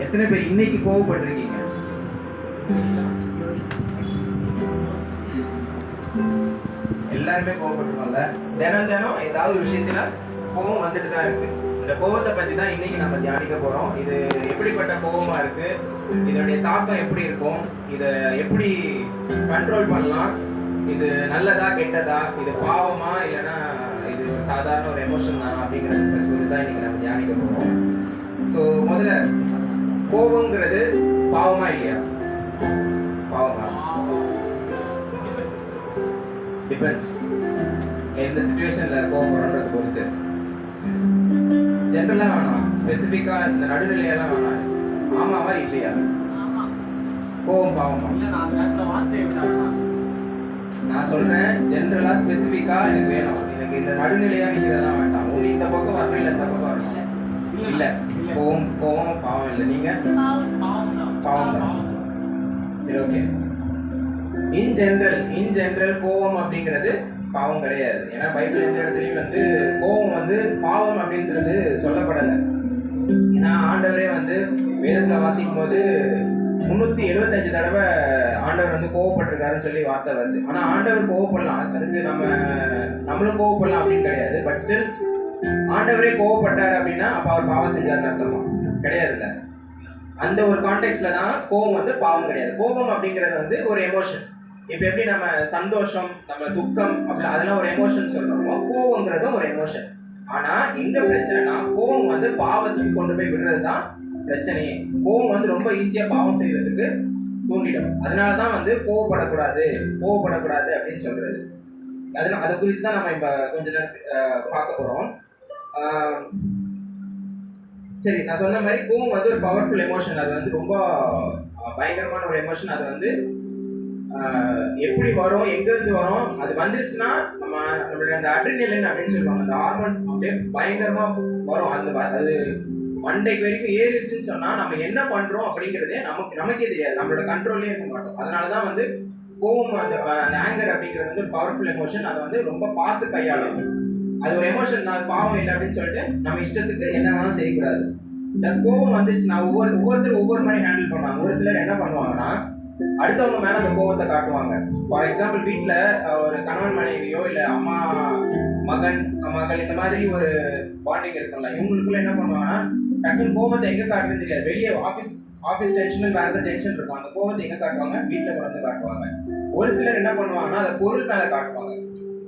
எத்தனை பேர் இன்னைக்கு கோவப்பட்டிருக்கீங்க? எல்லாருமே கோவப்பட்டிருக்கோம்ல. தினம் தினம் ஏதாவது ஒரு விஷயத்துல கோவம் வந்துட்டு தான் இருக்கு. இந்த கோவத்தை பத்தி தான் இன்னைக்கு நம்ம தியானிக்க போறோம். இது எப்படிப்பட்ட கோவமா இருக்கு, இதோடைய தாக்கம் எப்படி இருக்கும், இதை எப்படி கண்ட்ரோல் பண்ணலாம், இது நல்லதா கெட்டதா, இது பாவமா இல்லைன்னா இது ஒரு சாதாரண ஒரு எமோஷன் தானா அப்படிங்கிறத பற்றி தான் இன்னைக்கு நம்ம தியானிக்க போறோம். ஸோ முதல்ல கோபங்கிறது பாவமா இல்லையா? பாவமா? டிபெண்ட்ஸ். எந்த சிச்சுவேஷன்ல கோபப்படுறத பொறுத்து. ஜென்ரலா வேணாம், ஸ்பெசிஃபிக்கா இந்த நடுநிலையெல்லாம் வேணாம். ஆமாவா இல்லையா? கோபம் பாவமா? நான் சொல்றேன் ஜென்ரலா ஸ்பெசிஃபிக்கா எனக்கு வேணும். எனக்கு இந்த நடுநிலையா நிக்கிறதெல்லாம் வேண்டாம். ஒண்ணு இந்த பக்கம் வரணும் இல்ல இந்த பக்கம் வரணும். இல்ல கோபம் பாவம் இல்லை. நீங்க பாவம் தான். சரி, ஓகே. இன் ஜெனரல் கோபம் அப்படிங்கிறது பாவம் கிடையாது. ஏன்னா பைபிள் எந்த இடத்துலயும் வந்து கோபம் பாவம் அப்படின்றது சொல்லப்படலை. ஏன்னா ஆண்டவரே வேதத்துல வாசிக்கும் போது 375 தடவை ஆண்டவர் கோவப்பட்டிருக்காருன்னு சொல்லி வார்த்தை வருது. ஆனா ஆண்டவர் கோவப்படலாம், அதுக்கு நம்மளும் கோவப்படலாம் அப்படின்னு கிடையாது. பட் ஸ்டில் ஆண்டவரே கோவப்பட்டாரு அப்படின்னா அப்ப அவர் பாவம் செஞ்சாருன்னு அர்த்தமா? கிடையாதுல்ல. அந்த ஒரு கான்டெக்ட்ல தான் கோபம் பாவம் கிடையாது. கோபம் அப்படிங்கிறது ஒரு எமோஷன். இப்ப எப்படி நம்ம சந்தோஷம், நம்ம துக்கம் அப்படி அதெல்லாம் ஒரு எமோஷன் சொல்றோமோ, கோபங்கிறதும் ஒரு எமோஷன். ஆனா எங்க பிரச்சனைனா கோபம் பாவத்துக்கு கொண்டு போய் விடுறது தான் பிரச்சனையே. கோபம் ரொம்ப ஈஸியா பாவம் செய்யறதுக்கு தூண்டிடும். அதனாலதான் கோவப்படக்கூடாது அப்படின்னு சொல்றது. அதை குறித்து தான் நம்ம இப்ப கொஞ்ச நேரம் பார்க்க போறோம். சரி, நான் சொன்ன மாதிரி கோவம் ஒரு பவர்ஃபுல் எமோஷன். அது ரொம்ப பயங்கரமான ஒரு எமோஷன். அது எப்படி வரும், எங்க இருந்து வரும், அது வந்துருச்சுன்னா நம்மளுடைய அந்த அட்ரினலின் அப்படின்னு சொல்லுவாங்க, அந்த ஹார்மோன் அப்படியே பயங்கரமா வரும். அது மண்டைக்கு வரைக்கும் ஏறிடுச்சுன்னு சொன்னா நம்ம என்ன பண்றோம் அப்படிங்கிறதே நமக்கே தெரியாது, நம்மளோட கண்ட்ரோல்லே இருக்க மாட்டோம். அதனாலதான் கோவம் அந்த ஆங்கர் அப்படிங்கிறது பவர்ஃபுல் எமோஷன். அதை ரொம்ப பார்த்து கையாளணும். அது ஒரு எமோஷன் தான், பாவம் இல்லை அப்படின்னு சொல்லிட்டு நம்ம இஷ்டத்துக்கு என்ன வேணாலும் செய்யக்கூடாது. இந்த கோபம் வந்துச்சுன்னா ஒவ்வொருத்தரும் ஒவ்வொரு மாதிரி ஹேண்டில் பண்ணுவாங்க. ஒரு சிலர் என்ன பண்ணுவாங்கன்னா அடுத்தவங்க மேல அந்த கோபத்தை காட்டுவாங்க. ஃபார் எக்ஸாம்பிள், வீட்டுல ஒரு கணவன் மனைவியோ இல்ல அம்மா மகள் இந்த மாதிரி ஒரு பாண்டிங் இருக்கும்ல, இவங்களுக்குள்ள என்ன பண்ணுவாங்கன்னா டக்குன்னு கோபத்தை எங்க காட்டுறதுன்னு தெரியாது. வெளியே ஆஃபீஸ் டென்ஷன் வேற ஏதாவது டென்ஷன் இருக்கும், அந்த கோபத்தை எங்க காட்டுவாங்க? வீட்டுல கொண்டு காட்டுவாங்க. ஒரு சிலர் என்ன பண்ணுவாங்கன்னா அதை பொருள் மேல காட்டுவாங்க.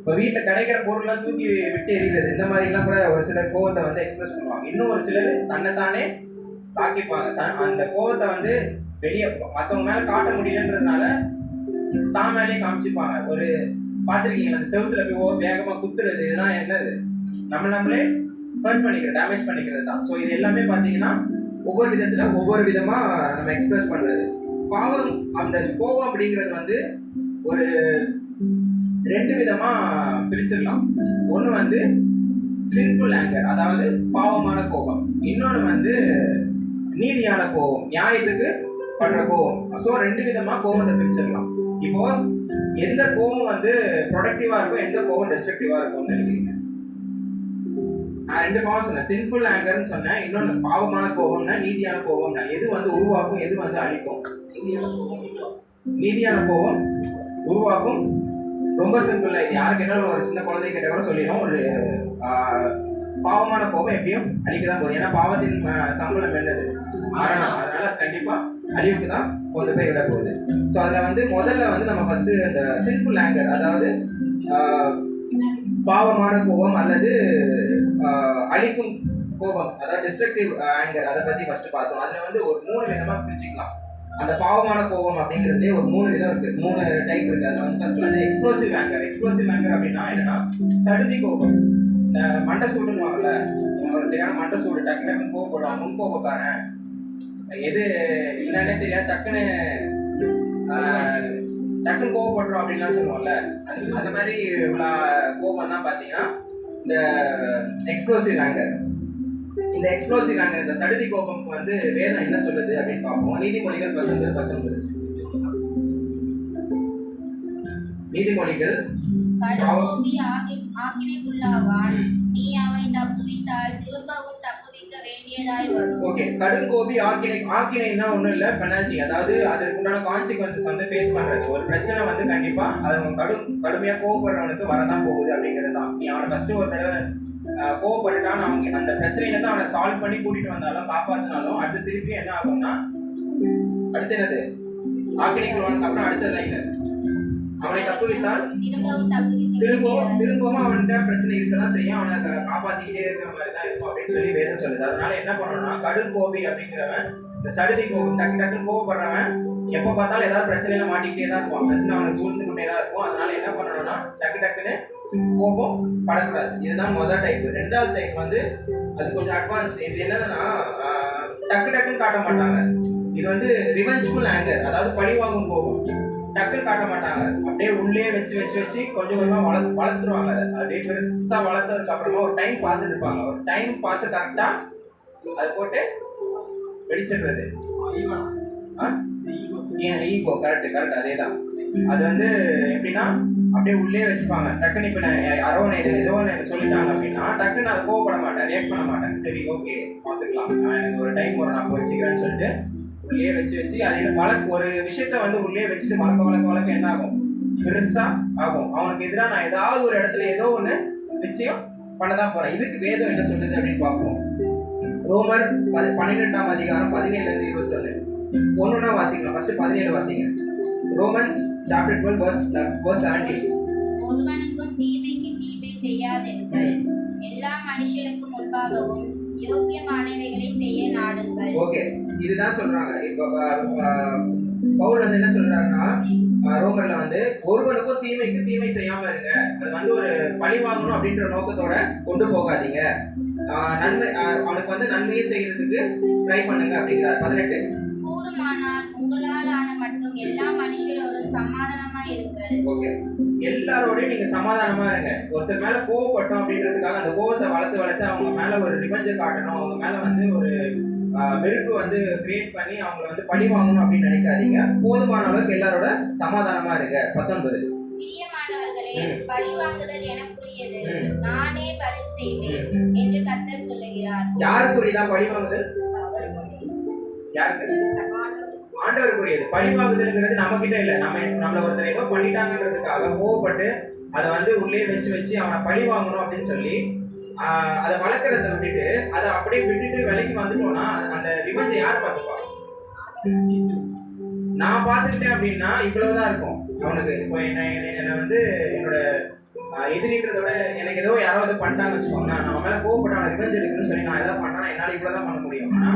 இப்போ வீட்டில் கிடைக்கிற பொருள்லாம் தூக்கி விட்டு எறிகிறது, இந்த மாதிரிலாம் கூட ஒரு சிலர் கோவத்தை எக்ஸ்பிரஸ் பண்ணுவாங்க. இன்னும் ஒரு சிலர் தன்னைத்தானே தாக்கிப்பாங்க. அந்த கோவத்தை வெளியே மற்றவங்க மேலே காட்ட முடியலன்றதுனால தான் மேலேயே காமிச்சிப்பாங்க. ஒரு பார்த்துருக்கீங்களா, அந்த செவுத்துல போய் வேகமாக குத்துறது, இதெல்லாம் என்னது? நம்மளே ஹர்ட் பண்ணிக்கிறது, டேமேஜ் பண்ணிக்கிறது தான். ஸோ இது எல்லாமே பார்த்தீங்கன்னா ஒவ்வொரு விதத்தில் ஒவ்வொரு விதமாக நம்ம எக்ஸ்பிரஸ் பண்ணுறது. பாவம், அந்த கோவம் அப்படிங்கிறது ஒரு ரெண்டு விதமா பிரிச்சிடலாம். ஒண்ணு சின்ஃபுல் ஆங்கர், அதாவது பாவமான கோபம். இன்னொன்னு நீதியான கோபம், நியாயத்துக்கு பண்ற கோபம். ஸோ ரெண்டு விதமா கோபத்தை பிரிச்சிடலாம். இப்போ எந்த கோபம் ப்ரொடக்டிவா இருக்கும், எந்த கோபம் டெஸ்ட்ரக்டிவா இருக்கும்னு நினைக்கிறீங்க? நான் ரெண்டு கோபம் சொன்னேன், சின்ஃபுல் ஆங்கர்னு சொன்னேன், இன்னொன்னு பாவமான கோபம்னா நீதியான கோபம்னா. எது உருவாக்கும், எது அழிக்கும்? நீதியான கோபம் உருவாக்கும். ரொம்ப சிம்பிள். இது யாரு கேட்டாலும், ஒரு சின்ன குழந்தை கிட்ட கூட சொல்லிடும். ஒரு பாவமான கோபம் எப்படியும் அழிக்கதான் போகுது. ஏன்னா பாவத்தின் சம்பளம் என்னது? மரணம். அதனால கண்டிப்பா அழிவுக்கு தான் கொண்டு போய் விட போகுது. ஸோ அதுல முதல்ல நம்ம ஃபர்ஸ்ட் இந்த சின்ஃபுல் ஆங்கர், அதாவது பாவமான கோபம் அல்லது அழிக்கும் கோபம், அதாவது டிஸ்ட்ரக்டிவ் ஆங்கர், அதை பத்தி ஃபர்ஸ்ட் பார்த்தோம். அதுல ஒரு 3 விதமா பிரிச்சுக்கலாம். அந்த பாவமான கோபம் அப்படிங்கிறதுலேயே ஒரு 3 விதம் இருக்கு, 3 டைப் இருக்கு. அது first explosive anger. Explosive anger அப்படின்னா என்னன்னா சடுதி கோபம். இந்த மண்டை சூடுவாங்கல்ல, ஒரு சரியான மண்டை சூடு, டக்குன்னு கோபப்படுவான், முன்கோபக்காரன், எது இல்லைன்னே தெரியாது, டக்குன்னு கோபப்படுறோம் அப்படின்லாம் சொல்லுவோம்ல, அந்த மாதிரி உள்ள கோபம் தான் பார்த்தீங்கன்னா இந்த எக்ஸ்ப்ளோசிவ் ஆங்கர். இந்த எக்ஸ்ப்ளோசிவ் ஆங்கர், இந்த சடுதி கோபம் வேதம் என்ன சொல்லுது அப்படின்னு பார்ப்போம். நீதிமொழிகள் 19:19. நீதிமொழிகள், ஆக்கினைக்குள்ளாவான், நீ அவனை தப்புவித்தால் திரும்பவும் தப்புவிக்க வேண்டியதாய் வரும். ஓகே, கடும் கோபி ஆக்கினைன்னா ஒண்ணும் இல்ல, பெனால்டி. அதாவது அதற்கு உண்டான கான்சிக்வன்சஸ் வந்து ஃபேஸ் பண்றது. ஒரு பிரச்சனை வந்து கண்டிப்பா அது கடுமையா கோவப்படுறவனுக்கு வரதான் போகுது அப்படிங்கிறது தான். நீ அவனை ஃபர்ஸ்ட் ஒரு தடவை கோவப்பட்டுட்டான், அவங்க அந்த பிரச்சனையில இருந்து அவனை சால்வ் பண்ணி கூட்டிட்டு வந்தாலும் காப்பாத்தினாலும் அடுத்து திருப்பி என்ன ஆகும்னா, அடுத்து என்னது, ஆக்கினைக்குள்ளானுக்கு அப்புறம் அடுத்த லைன் அவனை தப்புவித்தால் திரும்பவும் அவன்கிட்ட பிரச்சனை இருக்கதான் செய்யும், அவனை காப்பாத்திக்கிட்டே இருக்கிற மாதிரி தான் இருக்கும் அப்படின்னு சொல்லி வேதம் சொல்லுது. அதனால என்ன பண்ணணும்னா, கடும் கோபி அப்படிங்கிறவன், இந்த சடுதி கோபம், டக்கு டக்குன்னு கோவப்படுறவன் எப்ப பார்த்தாலும் ஏதாவது பிரச்சனையில மாட்டிக்கிட்டே தான் இருக்கும், பிரச்சனை அவனை சூழ்ந்து கொண்டே தான் இருக்கும். அதனால என்ன பண்ணணும்னா, டக்கு டக்குன்னு கோபம் படக்கூடாது. இதுதான் முதல் டைப். ரெண்டாவது டைப் வந்து அது கொஞ்சம் அட்வான்ஸ்ட். இது என்னன்னா, டக்கு டக்குன்னு காட்ட மாட்டாங்க. இது வந்து ரிவெஞ்ச்ஃபுல் ஆங்கர், அதாவது பழி வாங்கும் கோபம். டக்குன்னு காட்ட மாட்டாங்க, அப்படியே உள்ளே வச்சு வச்சு வச்சு கொஞ்சம் கொஞ்சமா வளர்த்துருவாங்க. அப்படியே பெருசா வளர்த்ததுக்கு அப்புறமா ஒரு டைம் பார்த்துட்டு இருப்பாங்க. ஒரு டைம் பார்த்து கரெக்டா அது போட்டு வெடிச்சிடுறது. ஈகோ, கரெக்ட், அதே தான். அது வந்து எப்படின்னா, அப்படியே உள்ளே வச்சுப்பாங்க. டக்குன்னு இப்ப யாரோ ஏதோ சொல்லிட்டாங்க அப்படின்னா டக்குன்னு அதை கோவப்பட மாட்டேன், ரியாக்ட் பண்ண மாட்டேன். சரி ஓகே பார்த்துக்கலாம், ஒரு டைம் நான் வச்சுக்கிறேன்னு சொல்லிட்டு உள்ளே வச்சு அதை ஒரு விஷயத்த வந்து உள்ளே வச்சுட்டு வளர்க்க என்ன ஆகும், பெருசா ஆகும். அவனுக்கு எதிராக நான் ஏதாவது ஒரு இடத்துல ஏதோ ஒண்ணு நிச்சயம் பண்ணதான் போறேன். இதுக்கு வேதம் என்ன சொல்லுது அப்படின்னு பார்ப்போம். ரோமர் 12ஆம் அதிகாரம் 17-21 ஒண்ணுன்னா வாசிக்கலாம். ஃபர்ஸ்ட் 17 வாசிங்க. Romans chapter 12 verse 17. ஒருவனுக்கும் தீமைக்கு தீமை செய்யாதிருங்கள், எல்லா மனுஷருக்கும் முன்பாகவும் யோக்கியமானவைகளை செய்ய நாடுங்கள். ஓகே, இதுதான் சொல்றாங்க. இப்போ பவுல் வந்து என்ன சொல்றாருன்னா, ரோமர்ல வந்து ஒருவனுக்கும் தீமைக்கு தீமை செய்யாம இருங்க. அது வந்து ஒரு பழி வாங்கணும் அப்படின்ற நோக்கத்தோட கொண்டு போகாதீங்க. நன்மை, அவனுக்கு வந்து நன்மையை செய்யறதுக்கு ட்ரை பண்ணுங்க அப்படிங்கிறார். 18. கூடுமானால் உங்களால் ஆன மட்டும் எல்லா மனுஷரோடும் சமாதானமா இருங்கள். ஓகே, எல்லாரோடையும் நீங்க சமாதானமா இருங்க. ஒருத்தர் மேல கோவப்பட்டோம் அப்படின்றதுக்காக அந்த கோவத்தை வளர்த்து அவங்க மேல ஒரு ரிவெஞ்சை காட்டணும், அவங்க மேல வந்து ஒரு வெறுப்பு வந்து கிரியேட் பண்ணி அவங்களை வந்து பழி வாங்கணும் அப்படின்னு நினைக்காதீங்க. போதுமான அளவுக்கு எல்லாரோட சமாதானமா இருங்க. 19. பிரியமானவர்களே, பழி வாங்குதல் எனக்குரியது, நானே பதில் செய்வேன் என்று கர்த்தர் சொல்லுகிறார். யாருக்குரியதான் பழி வாங்குதல்? யாருக்கு? ஆண்டவருக்குரியது. பழி வாங்குதல்ங்கிறது நம்ம கிட்ட இல்ல. நம்மள ஒருத்தர் ஏதோ பண்ணிட்டாங்கன்றதுக்காக கோவப்பட்டு அதை வந்து உள்ளே வச்சு அவனை பழி வாங்கணும் அப்படின்னு சொல்லி அதை வளர்க்கறத விட்டுட்டு அதை அப்படியே விட்டுட்டு விலைக்கு வந்துட்டோம்னா அந்த ரிவெஞ்சை யார் பார்த்துப்பா? நான் பார்த்துக்கிட்டேன் அப்படின்னா இவ்வளவுதான் இருக்கும் அவனுக்கு. இப்போ என்ன வந்து என்னோட எதிரின்றதோட எனக்கு ஏதோ யாராவது பண்ணிட்டாங்கன்னு வச்சுக்கோங்க, நான் மேல கோவப்பட்ட அவனை ரிவெஞ்ச் எடுக்கணும்னு சொல்லி நான் எதாவது பண்ணா என்னால் இவ்வளவுதான் பண்ண முடியும். ஆனா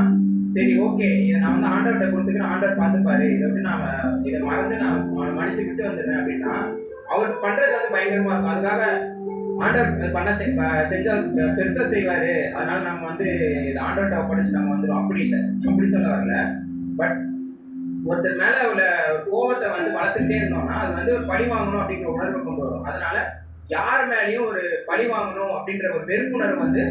சரி ஓகே, இதை நான் வந்து ஆண்டவர்கிட்ட கொடுத்துக்கிறேன், ஆண்டவர் பார்த்துப்பாரு, இதை வந்து நான் இதை மறந்து நான் மன்னிச்சு விட்டு வந்துடுறேன் அப்படின்னா அவர் பண்றது வந்து பயங்கரமா இருக்கும். அதுக்காக ஆண்டவர் பண்ண செஞ்சால் பெருசா செய்வாரு, அதனால நம்ம வந்து இது ஆண்டவர்கிட்ட ஒப்படைச்சு நம்ம வந்துடும் அப்படி இல்லை, அப்படி சொல்ல வரல. பட் ஒருத்தர் மேல உள்ள கோபத்தை வந்து வளர்த்துக்கிட்டே இருந்தோம்னா அது வந்து ஒரு பழி வாங்கணும் அப்படிங்கிற உணர்வை கொண்டு வரும். அதனால யார் மேலேயும் ஒரு பழி வாங்கணும் அப்படின்ற ஒரு வெறுப்புணர்வு வந்து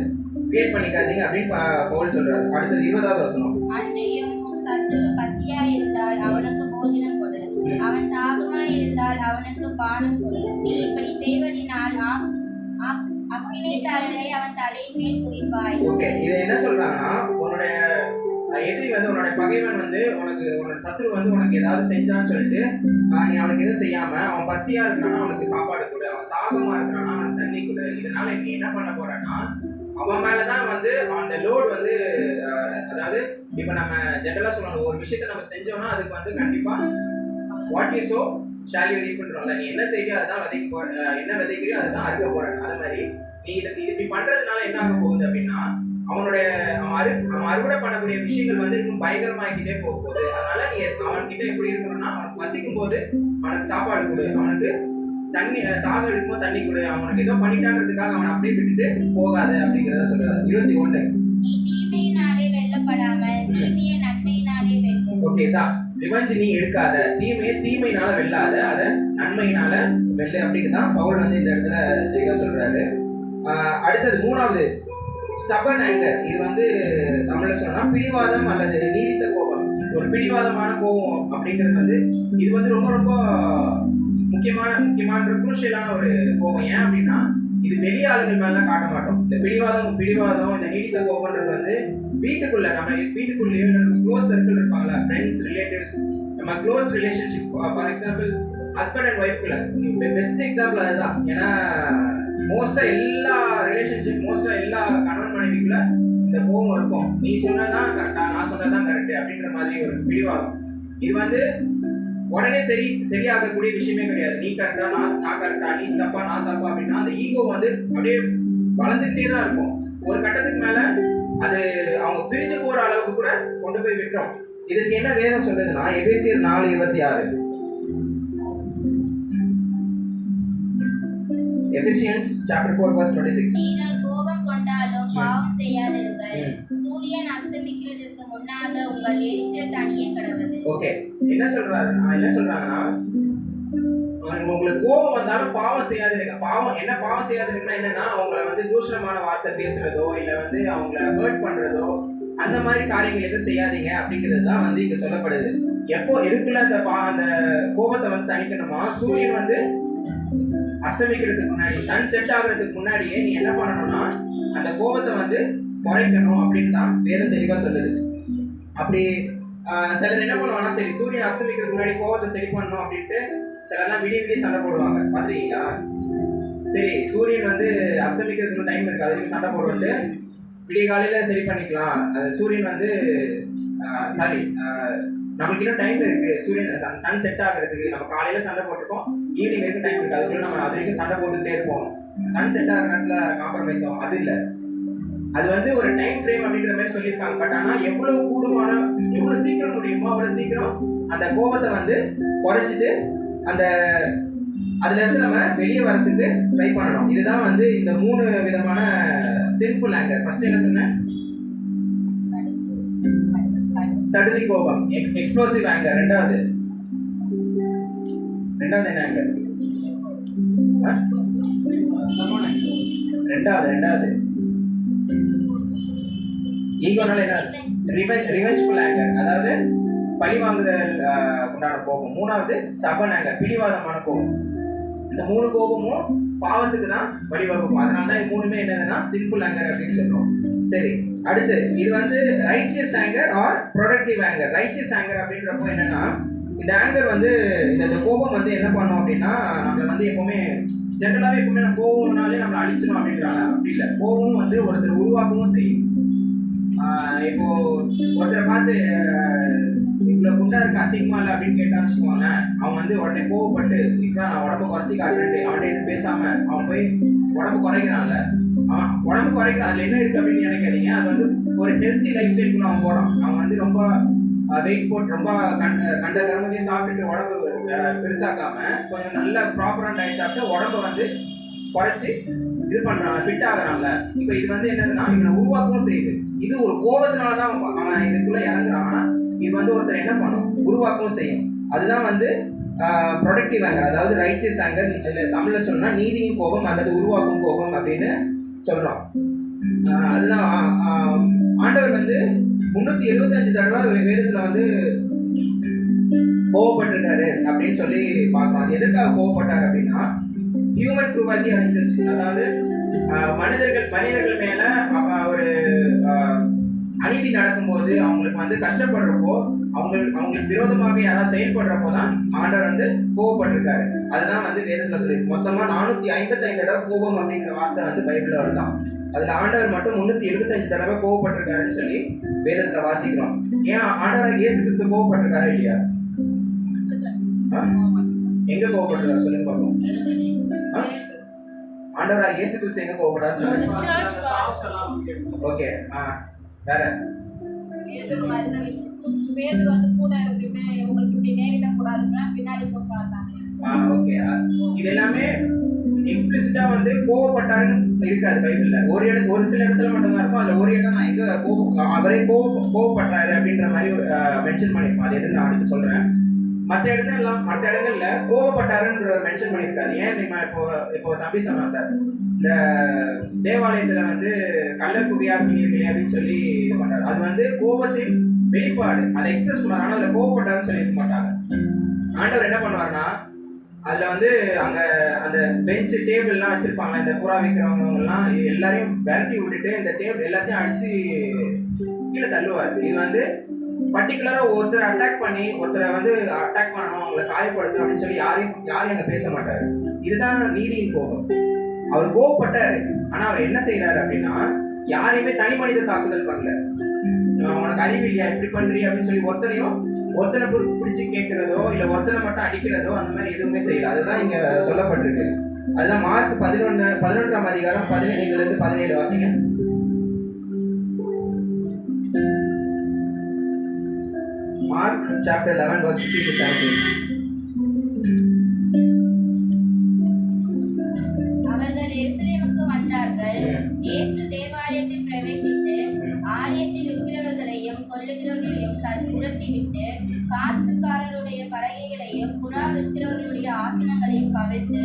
கிரியேட் பண்ணிக்காதீங்க அப்படின்னு பவுல் சொல்றாரு. அடுத்தது 20வது வசனம். அன்றியும் உன் சத்துரு பசியா இருந்தால் அவனுக்கு போஜனம் கொடு, அவன் தாகமா இருந்தால் அவனுக்கு பானம் கொடு. நீ இப்படி செய்வதனால் அக்கினை தழலை அவன் தலையின் மேல் குவிப்பாய். ஓகே, இது என்ன சொல்றாங்கன்னா, உன்னுடைய எதிரி வந்து உன்னோட பகைவன் வந்து உன்னோட சத்துரு வந்து உனக்கு ஏதாவது செஞ்சான்னு சொல்லிட்டு நீ அவனுக்கு எதுவும் செய்யாம, அவன் பசியா இருக்கிறானா அவனுக்கு சாப்பாடு கொடு, அவன் தாகமா இருக்கிறானா அவனுக்கு தண்ணி கொடு. இதனால நீ என்ன பண்ண போறன்னா அவன் மேலதான் வந்து அந்த லோடு வந்து, அதாவது இப்ப நம்ம ஜெனரலா சொல்லணும், ஒரு விஷயத்த நம்ம செஞ்சோம்னா அதுக்கு வந்து கண்டிப்பா what is so shall you reap பண்றோம்ல, நீ என்ன செய்யறியோ அதுதான் விதைக்க போற, என்ன விதைக்கிறியோ அதுதான் அறுக்க போற. அது மாதிரி நீ இது இப்படி பண்றதுனால என்ன ஆக போகுது அப்படின்னா அவன் அறுவடை பண்ணக்கூடிய விஷயங்கள் வந்து இன்னும் பயங்கரமாக்கிட்டே போக போகுது. அதனால நீ அவன்கிட்ட எப்படி இருக்கணும்னா, அவனுக்கு பசிக்கும் போது அவனுக்கு சாப்பாடு கொடு, அவனுக்கு தண்ணி தாகம் எடுக்கும்போது தண்ணி கொடு, அவனுக்கு ஏதோ பண்ணிட்டான்றதுக்காக அவனை அப்படியே விட்டுட்டு போகாத அப்படிங்கிறத சொல்றாரு. 21. நீ தீமையினாலே வெல்லப்படாமல் தீமையை நன்மையினாலே வெல்லும். ஓகே தான், ரிவெஞ்ச் நீ எடுக்காத, தீமையினால வெல்லாத, அதை நன்மையினால வெல்லு அப்படிங்கிறதான் பவுல் வந்து இந்த இடத்துல தெளிவா சொல்றாரு. அடுத்தது 3வது ஸ்டபர்ன் ஆங்கர். இது வந்து தமிழ்ல சொன்னா பிடிவாதம் அல்லது நீடித்த கோபம். ஒரு பிடிவாதமான கோபம் அப்படிங்கிறது வந்து இது வந்து ரொம்ப ரொம்ப முக்கியமான குரூஷியலான ஒரு கோபம். ஏன் அப்படின்னா இது வெளி ஆளுகள் மேலாம் காட்ட மாட்டோம். இந்த பிடிவாதம் இந்த நீடித்த கோபம்ன்றது வந்து வீட்டுக்குள்ள நம்ம வீட்டுக்குள்ளேயே நம்ம க்ளோஸ் சர்க்கிள் இருப்பாங்களா, ஃப்ரெண்ட்ஸ், ரிலேட்டிவ்ஸ், நம்ம close relationship, for example husband and ஒய்ஃப்குள்ள பெஸ்ட் எக்ஸாம்பிள் அதுதான். ஏன்னா மோஸ்டா எல்லா ரிலேஷன்ஷிப், மோஸ்டா எல்லா கணவன் மனைவிக்குள்ள இந்த கோபம் இருக்கும். நீ சொன்னதான் கரெக்டா, நான் சொன்னதான் கரெக்ட் அப்படின்ற மாதிரி ஒரு பிடிவாதம். இது வந்து உடனே சரியாகக்கூடிய விஷயமே கிடையாது. நீ கரெக்டா, நான் கரெக்டா, நீ தப்பா, நான் தப்பா அப்படின்னா அந்த ஈகோ வந்து அப்படியே வளர்ந்துகிட்டே தான் இருக்கும். ஒரு கட்டத்துக்கு மேல அது அவங்க பிரிஞ்சு போற அளவுக்கு கூட கொண்டு போய் விட்டுரும். இதுக்கு என்ன வேதம் சொல்றதுன்னா, எபேசியர் 4:26, Ephesians chapter 4 verse 26. நீங்கள் கோபம் கொண்டாலும் பாவம் செய்யாதிருங்கள். சூரியன் அஸ்தமிக்கிறதுக்கு முன்னாக உங்கள் எரிச்சல் தணிய கடவுது. ஓகே, என்ன சொல்றாங்கன்னா உங்களுக்கு கோபம் வந்தாலும் பாவம் செய்யாதிருங்க. பாவம் செய்யாதிருக்குன்னா என்னன்னா, அவங்கள வந்து தூஷணமான வார்த்தை பேசுறதோ இல்ல வந்து அவங்கள ஹர்ட் பண்றதோ அந்த மாதிரி காரியங்கள் எதுவும் செய்யாதீங்க அப்படிங்கிறது தான் வந்து இங்க சொல்லப்படுது. எப்போ இருக்குள்ள அந்த கோபத்தை வந்து தணிக்கணுமா, சூரியன் வந்து அஸ்தமிக்கிறதுக்கு முன்னாடி, சன் செட் ஆகுறதுக்கு முன்னாடியே நீ என்ன பண்ணணும்னா அந்த கோபத்தை வந்து குறைக்கணும் அப்படின்னு தான் வேதம் தெளிவா சொல்லுது. அப்படி சிலர் என்ன பண்ணுவாங்கன்னா, சரி சூரியன் அஸ்தமிக்கிறதுக்கு முன்னாடி கோபத்தை சரி பண்ணணும் அப்படின்ட்டு சிலர்லாம் விடிய சண்டை போடுவாங்க, பாத்தீங்களா? சரி சூரியன் வந்து அஸ்தமிக்கிறதுக்கு டைம் இருக்கு, அதுக்கு சண்டை போடுறது விடிய காலையில சரி பண்ணிக்கலாம். அது சூரியன் வந்து சாரி நமக்கு இன்னும் டைம் இருக்கு, சூரியன் சன் செட் ஆகிறதுக்கு நம்ம காலையில சண்டை போட்டுருக்கோம், ஈவினிங் வரைக்கும் டைம் இருக்கு, அதுக்குள்ள நம்ம அது வரைக்கும் சண்டை போட்டுட்டே இருப்போம், சன் செட் ஆகிற நேரத்துல காம்ப்ரமைஸ் ஆகும். அது இல்லை, அது வந்து ஒரு டைம் ஃப்ரேம் அப்படின்ற மாதிரி சொல்லியிருக்காங்க. பட் ஆனால் எவ்வளவு சீக்கிரம் முடியுமோ அவ்வளவு சீக்கிரம் அந்த கோபத்தை வந்து குறைச்சிட்டு அதுல இருந்து நம்ம வெளியே வரதுக்கு ட்ரை பண்ணணும். இதுதான் வந்து இந்த 3 விதமான சின்ஃபுல் ஆங்கர். ஃபர்ஸ்ட் என்ன சொன்னேன்? சடுதி கோபம், எக்ஸ்ப்ளோசிவ் ஆங்கர். ரெண்டாவது என்ன ஆங்கர்? ரெண்டாவது ஈகோனால என்ன? ரிவெஞ்ச்ஃபுல் ஆங்கர், அதாவது பழி வாங்குதல் உண்டான கோபம். மூணாவது ஸ்டபன் ஆங்கர், பிடிவாதமான கோபம். இந்த 3 கோபமும் பாவத்துக்கு தான் வழிவகுக்கும். அதனால தான் 3மே என்னதுன்னா சின்ஃபுல் ஆங்கர் அப்படின்னு சொல்றோம். சரி, அடுத்து இது வந்து righteous anger or protective anger. Righteous anger அப்படின்றப்போ என்னன்னா, இந்த ஆங்கர் வந்து இந்த கோபம் வந்து என்ன பண்ணும் அப்படின்னா, நம்மளை வந்து எப்பவுமே ஜென்ரலாகவே எப்பவுமே நம்ம கோபம்னாலே நம்மளை அழிச்சிடும் அப்படின்றாங்க. அப்படி இல்லை, கோபம் வந்து ஒருத்தர் உருவாக்கவும் செய்யும். இப்போ ஒருத்தரை பார்த்து இவ்வளவு குண்டா இருக்கு, அசிங்கமா இல்லை அப்படின்னு கேட்டான்னு வச்சுக்கோங்களேன், அவன் வந்து உடனே கோவப்பட்டு இப்போ நான் உடம்பு குறைச்சி காட்டுறேன் அவன்கிட்ட எதுவும் பேசாம அவன் போய் உடம்பு குறைக்கிறான்ல, அவன் உடம்பு குறைக்க அதுல என்ன இருக்கு அப்படின்னு நினைக்காதீங்க. அது வந்து ஒரு ஹெல்த்தி லைஃப் ஸ்டைலுக்குள்ள அவன் போறான். அவன் வந்து ரொம்ப வெயிட் போட்டு ரொம்ப கண்ட கருமத்தையும் சாப்பிட்டுட்டு உடம்பு பெருசாக்காம கொஞ்சம் நல்ல ப்ராப்பரான டயட் சாப்பிட்டு உடம்பை வந்து குறைச்சி இது பண்றாங்க, ஃபிட் ஆகுறான்ல. இப்போ இது வந்து என்னதுன்னா இவனை உருவாக்கவும் செய்யுது. இது ஒரு கோபத்தினாலதான் அவன் இதுக்குள்ள இறங்குறான். ஆனா இது வந்து ஒருத்தர் என்ன பண்ணும், உருவாக்கவும் செய்யும். அதுதான் வந்து ப்ரொடக்டிவ் ஆங்கர், அதாவது ரைச்சியஸ் ஆங்கர். இதுல தமிழ்ல சொன்னா நீதியின் கோபம் அல்லது உருவாக்கும் கோபம் அப்படின்னு சொல்றோம். அதுதான் ஆண்டவர் வந்து 375 தடவை வேதத்துல வந்து கோவப்பட்டிருக்காரு அப்படின்னு சொல்லி பார்க்கலாம். எதுக்காக கோவப்பட்டாரு அப்படின்னா, ஹியூமன் க்ரூவாலிட்டி அண்ட் இன்ஜஸ்டிஸ், அதாவது மனிதர்கள் மேல ஒரு அநீதி நடக்கும்போது அவங்களுக்கு வந்து கஷ்டப்படுறப்போ அவங்களுக்கு விரோதமாக யாராவது செயல்படுறப்போ தான் ஆண்டவர் வந்து கோவப்பட்டிருக்காரு. அதுதான் வந்து வேதத்துல சொல்லியிருக்கு. மொத்தமா 455 தடவை கோபம் அப்படிங்கிற வார்த்தை வந்து பைபிள்ல வருதான். அதுல ஆண்டவர் மட்டும் 375 தடவை கோவப்பட்டிருக்காருன்னு சொல்லி வேதத்துல வாசிக்கிறோம். ஏன் ஆண்டவர் இயேசு கிறிஸ்து கோவப்பட்டிருக்காரு இல்லையா? எங்க கோவப்பட்டிருக்காரு சொல்லுங்க பார்ப்போம். ஆண்டவர் இயேசு கிறிஸ்து எங்க கோவப்பட்டாரு சொல்லுங்க. ஓகே, வேற பேதுரு வந்து கூட இருந்துட்டு உங்களுக்கு இப்படி நேரிடக்கூடாதுன்னா பின்னாடி போய் பார்த்தாங்க. ஓகே, இது எல்லாமே எக்ஸ்பிளிசிட்டா வந்து கோவப்பட்டாருன்னு இருக்காது பைபிள்ல. ஒரு சில இடத்துல மட்டும் தான் இருக்கும். அதுல ஒரு இடம் நான் எங்க அவரே கோவப்பட்டாரு அப்படின்ற மாதிரி மென்ஷன் பண்ணிருப்போம். அது எதுன்னு நான் அடுத்து சொல்றேன். மற்ற இடங்கள்ல கோவப்பட்டாருன்ற மென்ஷன் பண்ணியிருக்காரு. ஏன் தெரியுமா? இப்போ தம்பி சொன்னாங்க, இந்த தேவாலயத்துல வந்து கல்லர் குவியாக்கினீர்களே அப்படின்னு சொல்லி இது பண்றாரு. அது வந்து கோபத்தின் வெளிப்பாடு, அதை எக்ஸ்பிரஸ் பண்ணாரு. ஆனா அதுல கோவப்பட்டாருன்னு சொல்லியிருக்க மாட்டாங்க. ஆண்டவர் என்ன பண்ணுவாருன்னா, அதுல வந்து அங்க அந்த பெஞ்ச் டேபிள்லாம் வச்சிருப்பாங்க, இந்த புறா விற்கிறவங்க எல்லாம் எல்லாரையும் விரட்டி விட்டுட்டு இந்த டேபிள் எல்லாத்தையும் அடிச்சு கீழே தள்ளுவார். இது வந்து பர்டிகுலரா ஒருத்தர் அட்டாக் பண்ணி ஒருத்தரை வந்து அட்டாக் பண்ணணும், அவங்களை காயப்படுத்தணும் அப்படின்னு சொல்லி யாரும் அங்க பேச மாட்டாரு. இதுதான் நீதியின் கோபம். அவர் கோவப்பட்டாரு, ஆனா அவர் என்ன செய்யறாரு அப்படின்னா யாரையுமே தனி மனித தாக்குதல் பண்ணல. உனக்கு அறிவு இல்லையா இப்படி பண்றியா அப்படின்னு சொல்லி ஒருத்தனை பிடிச்சி கேட்கிறதோ இல்ல ஒருத்தனை மட்டும் அடிக்கிறதோ அந்த மாதிரி எதுவுமே செய்யல. அதுதான் இங்க சொல்லப்பட்டிருக்கு. அதுதான் மார்க் 11ஆம் அதிகாரம் 15 to 17 வாசிங்க. Mark chapter 11 verse 15 to 17. அவர்கள் எருசலேமுக்கு வந்தார்கள். இயேசு தேவாலயத்தில் பிரவேசித்து ஆலயத்தில் விற்கிறவர்களையும் கொள்ளுகிறவர்களையும் துரத்திவிட்டு காசுக்காரருடைய பலகைகளையும் புறா விற்கிறவர்களுடைய ஆசனங்களையும் கவிழ்த்து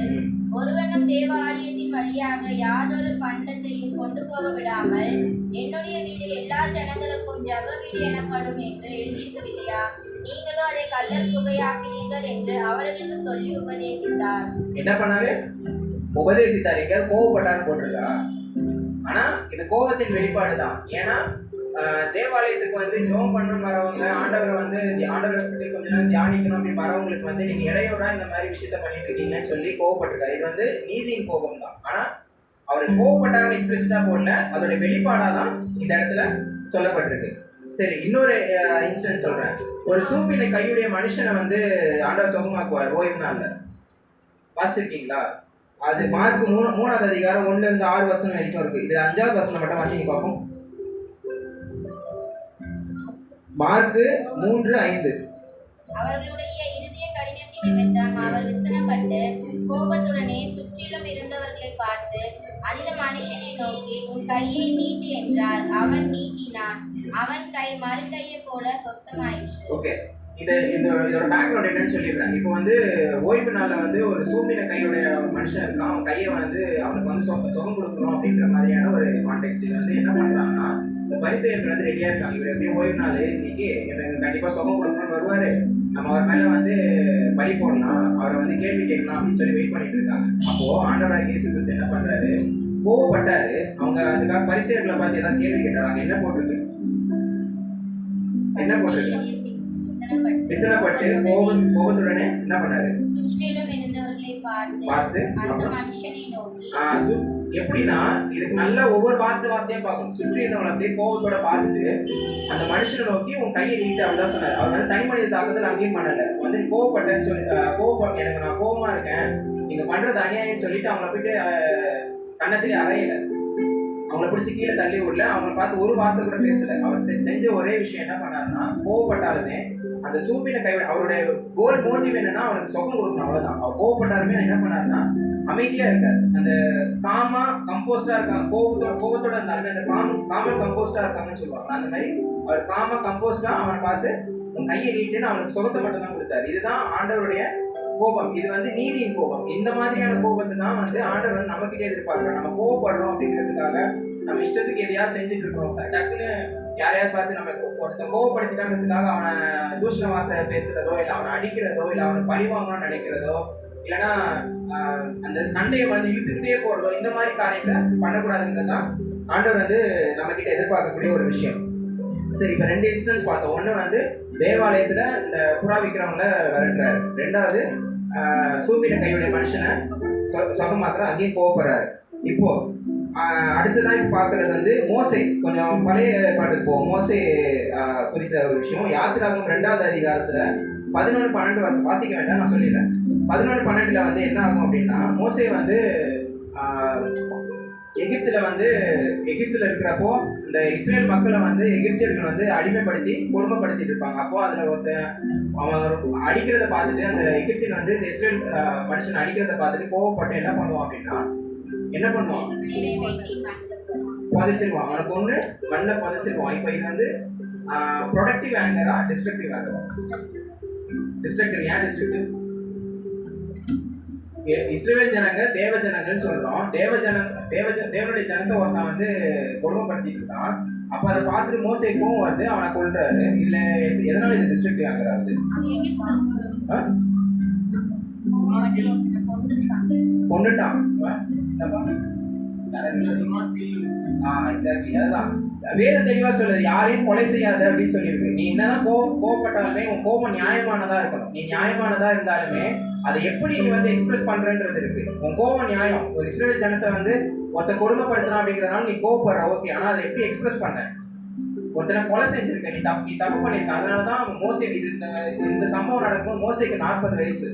ஒருவனும் தேவாலயத்தின் வழியாக யாதொரு பண்டத்தையும் கொண்டு போக விடாமல் என்னுடைய வீடு எல்லா ஜனங்களுக்கும் ஜெப வீடு எனப்படும் என்று எழுதியிருக்கவில்லையா? நீங்களோ அதை கள்ளர் குகையாக்கினீர்கள் என்று அவர்களுக்கு சொல்லி உபதேசித்தார். என்ன பண்ணாரு? உபதேசித்தார். இங்க கோவப்பட்டான்னு போட்டிருக்கா, ஆனா இது கோபத்தின் வெளிப்பாடு தான். ஏன்னா தேவாலயத்துக்கு வந்து ஜெபம் பண்ணணும் வரவங்க, ஆண்டவரை பத்தி கொஞ்ச நேரம் தியானிக்கணும் அப்படின்னு வரவங்களுக்கு வந்து நீங்க இடையோட இந்த மாதிரி விஷயத்த பண்ணிட்டு இருக்கீங்கன்னு சொல்லி கோவப்பட்டிருக்காரு. இது வந்து நீதியின் கோபம் தான். ஆனா அவருக்கு கோவப்பட்டாங்க எக்ஸ்பிரஸா போடல, அதோட வெளிப்பாடாதான் இந்த இடத்துல சொல்லப்பட்டிருக்கு. சரி, இன்னொரு இன்சிடென்ட் சொல்றேன். ஒரு சூப்பினை கையுடைய மனுஷனை வந்து ஆண்டவர் சுகமாக்குவார் ஓய்வு நாள்ல. வாசிருக்கீங்களா? அது மார்க் 3ஆம் அதிகாரம் 1 to 6 வசனம் வரைக்கும் இருக்கு. இது 5வது வசனம் மட்டும் வாசிங்க பார்ப்போம். மார்க் 3:5. அவர்களுடைய இருதய கடினத்தின் நிமித்தம் அவர் விசனப்பட்டு கோபத்துடனே சுற்றிலும் இருந்தவர்களை பார்த்து அந்த மனுஷனை நோக்கி உன் கையை நீட்டு என்றார். அவன் நீட்டினான். அவன் கை மறு கையை போல சொஸ்தமாயிற்று. ஓகே, இதோட பேக்ரவுண்ட் என்னன்னு சொல்லிடுறேன். இப்போ வந்து ஓய்வு நாள்ல வந்து ஒரு சூப்பின கையுடைய மனுஷன் இருக்கான். அவன் கையை வந்து அவனுக்கு வந்து சுகம் கொடுக்கணும் அப்படின்ற மாதிரியான ஒரு கான்டெக்ட். இது வந்து என்ன பண்றாங்கன்னா, இந்த பரிசேயர்கள் வந்து ரெடியா இருக்காங்க. இவர் எப்படியும் ஓய்வு நாள் இன்னைக்கு எனக்கு கண்டிப்பா சுகம் கொடுக்கணும்னு வருவாரு, நம்ம அவர் மேல வந்து பலி போடலாம், அவரை வந்து கேள்வி கேட்கலாம் அப்படின்னு சொல்லி வெயிட் பண்ணிட்டு இருக்காங்க. அப்போ ஆண்டவராகிய இயேசு கிறிஸ்து என்ன பண்றாரு? கோவப்பட்டாரு. அவங்க அதுக்காக பரிசேயர்களை பார்த்து ஏதாவது கேள்வி கேட்டாங்க. என்ன போட்டிருக்கு? விசனப்பட்டு கோபத்துடனே என்ன பண்ணாரு? சுற்றிலும் இருந்தவர்களை பார்த்து அந்த மனுஷனை நோக்கி. எப்படின்னா இதுக்கு நல்ல ஒவ்வொரு வார்த்தையும் பார்க்கணும். சுற்றி இருந்தவங்களை அப்படியே கோபத்தோட பார்த்துட்டு அந்த மனுஷனை நோக்கி உன் கையை நீட்டு அப்படிதான் சொன்னாரு. அவர் வந்து தனி மனித தாக்குதல் அங்கேயும் பண்ணல. வந்து கோவப்பட்டேன்னு சொல்லி எனக்கு நான் கோபமா இருக்கேன், நீங்க பண்றது அநியாயம்னு சொல்லிட்டு அவங்கள போயிட்டு கண்ணத்திலே அறையல, அவங்கள பிடிச்சி கீழே தள்ளி விடல, அவங்களை பார்த்து ஒரு வார்த்தை கூட பேசல. அவர் செஞ்ச ஒரே விஷயம் என்ன பண்ணாருன்னா, கோவப்பட்டாலுமே அந்த சூப்பின கைவிட அவருடைய கோல் மோட்டிவ் என்னன்னா அவனுக்கு சுகம் கொடுக்கணும், அவ்வளவுதான். அவர் கோவப்பட்டாலுமே என்ன பண்ணாருன்னா அமைதியா இருக்காரு. அந்த காமா கம்போஸ்டா இருக்காங்க. கோபத்தோட இருந்தாலுமே அந்த காமன் கம்போஸ்டா இருக்காங்கன்னு சொல்லுவாங்க. அந்த மாதிரி அவர் காமா கம்போஸ்டா அவனை பார்த்து உன் கையை நீட்டுன்னு அவனுக்கு சுகத்தை மட்டும் தான் கொடுத்தாரு. இதுதான் ஆண்டவருடைய கோபம். இது வந்து நீதியின் கோபம். இந்த மாதிரியான கோபத்தை தான் வந்து ஆண்டவர் நம்ம கிட்டே எதிர்பார்க்கிறோம். நம்ம கோபப்படுறோம் அப்படிங்கிறதுக்காக நம்ம இஷ்டத்துக்கு எதையாவது செஞ்சுட்டு இருக்கோம். டக்குன்னு யாரையாவது பார்த்து நம்ம ஒருத்தன் கோபப்படுத்திட்டாங்கிறதுக்காக அவனை தூஷண வார்த்தை பேசுறதோ இல்லை அவனை அடிக்கிறதோ இல்லை அவனை பழி வாங்கணும்னு நினைக்கிறதோ இல்லைன்னா அந்த சண்டையை வந்து இழுத்துக்கிட்டே போறதோ இந்த மாதிரி காரியங்களை பண்ணக்கூடாதுங்கிறது தான் ஆண்டவர் வந்து நம்ம கிட்ட எதிர்பார்க்கக்கூடிய ஒரு விஷயம். சரி, இப்போ 2 இன்சிடென்ட்ஸ் பார்த்தோம். ஒன்று வந்து தேவாலயத்துல இந்த புறா விற்கிறவங்கள விரட்டுறாரு. 2வது சூப்பின கையுடைய மனுஷனை சுகமாக்குற அங்கேயும் கோவப்படுறாரு. இப்போ அடுத்ததான் இப்போ பார்க்கறது வந்து மோசே. கொஞ்சம் பழைய ஏற்பாட்டுக்கு போவோம். மோசே குறித்த ஒரு விஷயம். யாத்திராகமம் 2வது அதிகாரத்துல 11-12 வாசிக்க வேண்டாம், நான் சொல்லிடுறேன். 11-12 வந்து என்ன ஆகும் அப்படின்னா, மோசே வந்து எகிப்துல இருக்கிறப்போ இந்த இஸ்ரேல் மக்களை வந்து எகிப்தியர்கள் வந்து அடிமைப்படுத்தி கொடுமைப்படுத்திட்டு இருப்பாங்க. அப்போ அதுல அவன் அடிக்கிறத பார்த்துட்டு அந்த எகிப்தியன் வந்து இந்த இஸ்ரேல் மனுஷன் அடிக்கிறத பார்த்துட்டு கோவப்பட்டு என்ன பண்ணுவான் அப்படின்னா புதைச்சிருவான். அவனுக்கு ஒண்ணு மண்ணில் புதைச்சிருவான். இப்போ இது வந்து ப்ரொடக்டிவ் ஆங்கரா டிஸ்ட்ரக்டிவ் ஆங்கரா? டிஸ்ட்ரக்டிவ். ஏன் டிஸ்ட்ரக்டிவ்? இஸ்ரேல் ஜனங்க தேவ ஜனங்கள்னு சொல்றோம். தேவனுடைய ஜனத்தை ஒருத்தன் வந்து கொடுமைப்படுத்திட்டு இருக்கான். அப்ப அதை பார்த்துட்டு மோசேக்கும் வந்து அவனை கொல்றாரு. இதுல எதனால இது டிஸ்ட்ரக்டிவ் ஆங்கராது? கோவப்பட்டு ஒருத்தனை கொன்றுட்டான். கொண்டுட்டான். என்னப்பா? எக்ஸாக்ட்லி அதுதான் வேற தெளிவா சொல்லுது, யாரையும் கொலை செய்யாத அப்படின்னு சொல்லியிருக்கு. நீ என்னதான் கோவப்பட்டாலுமே உன் கோபம் நியாயமானதா இருக்கணும். நீ நியாயமானதா இருந்தாலுமே அதை எப்படி நீ வந்து எக்ஸ்பிரஸ் பண்றன்றது இருக்கு. உன் கோபம் நியாயம். ஒரு இஸ்ரேல் ஜனத்தை வந்து ஒருத்த கொடுமைப்படுத்தணும் அப்படிங்கிறதுனால நீ கோவப்படுற, ஓகே. ஆனா அதை எப்படி எக்ஸ்பிரஸ் பண்ண? ஒருத்தனை கொலை செஞ்சிருக்க, நீ தப்பு பண்ணிருக்க. அதனாலதான் மோசே இந்த சம்பவம் நடக்கும். மோசைக்கு 40 வயசு.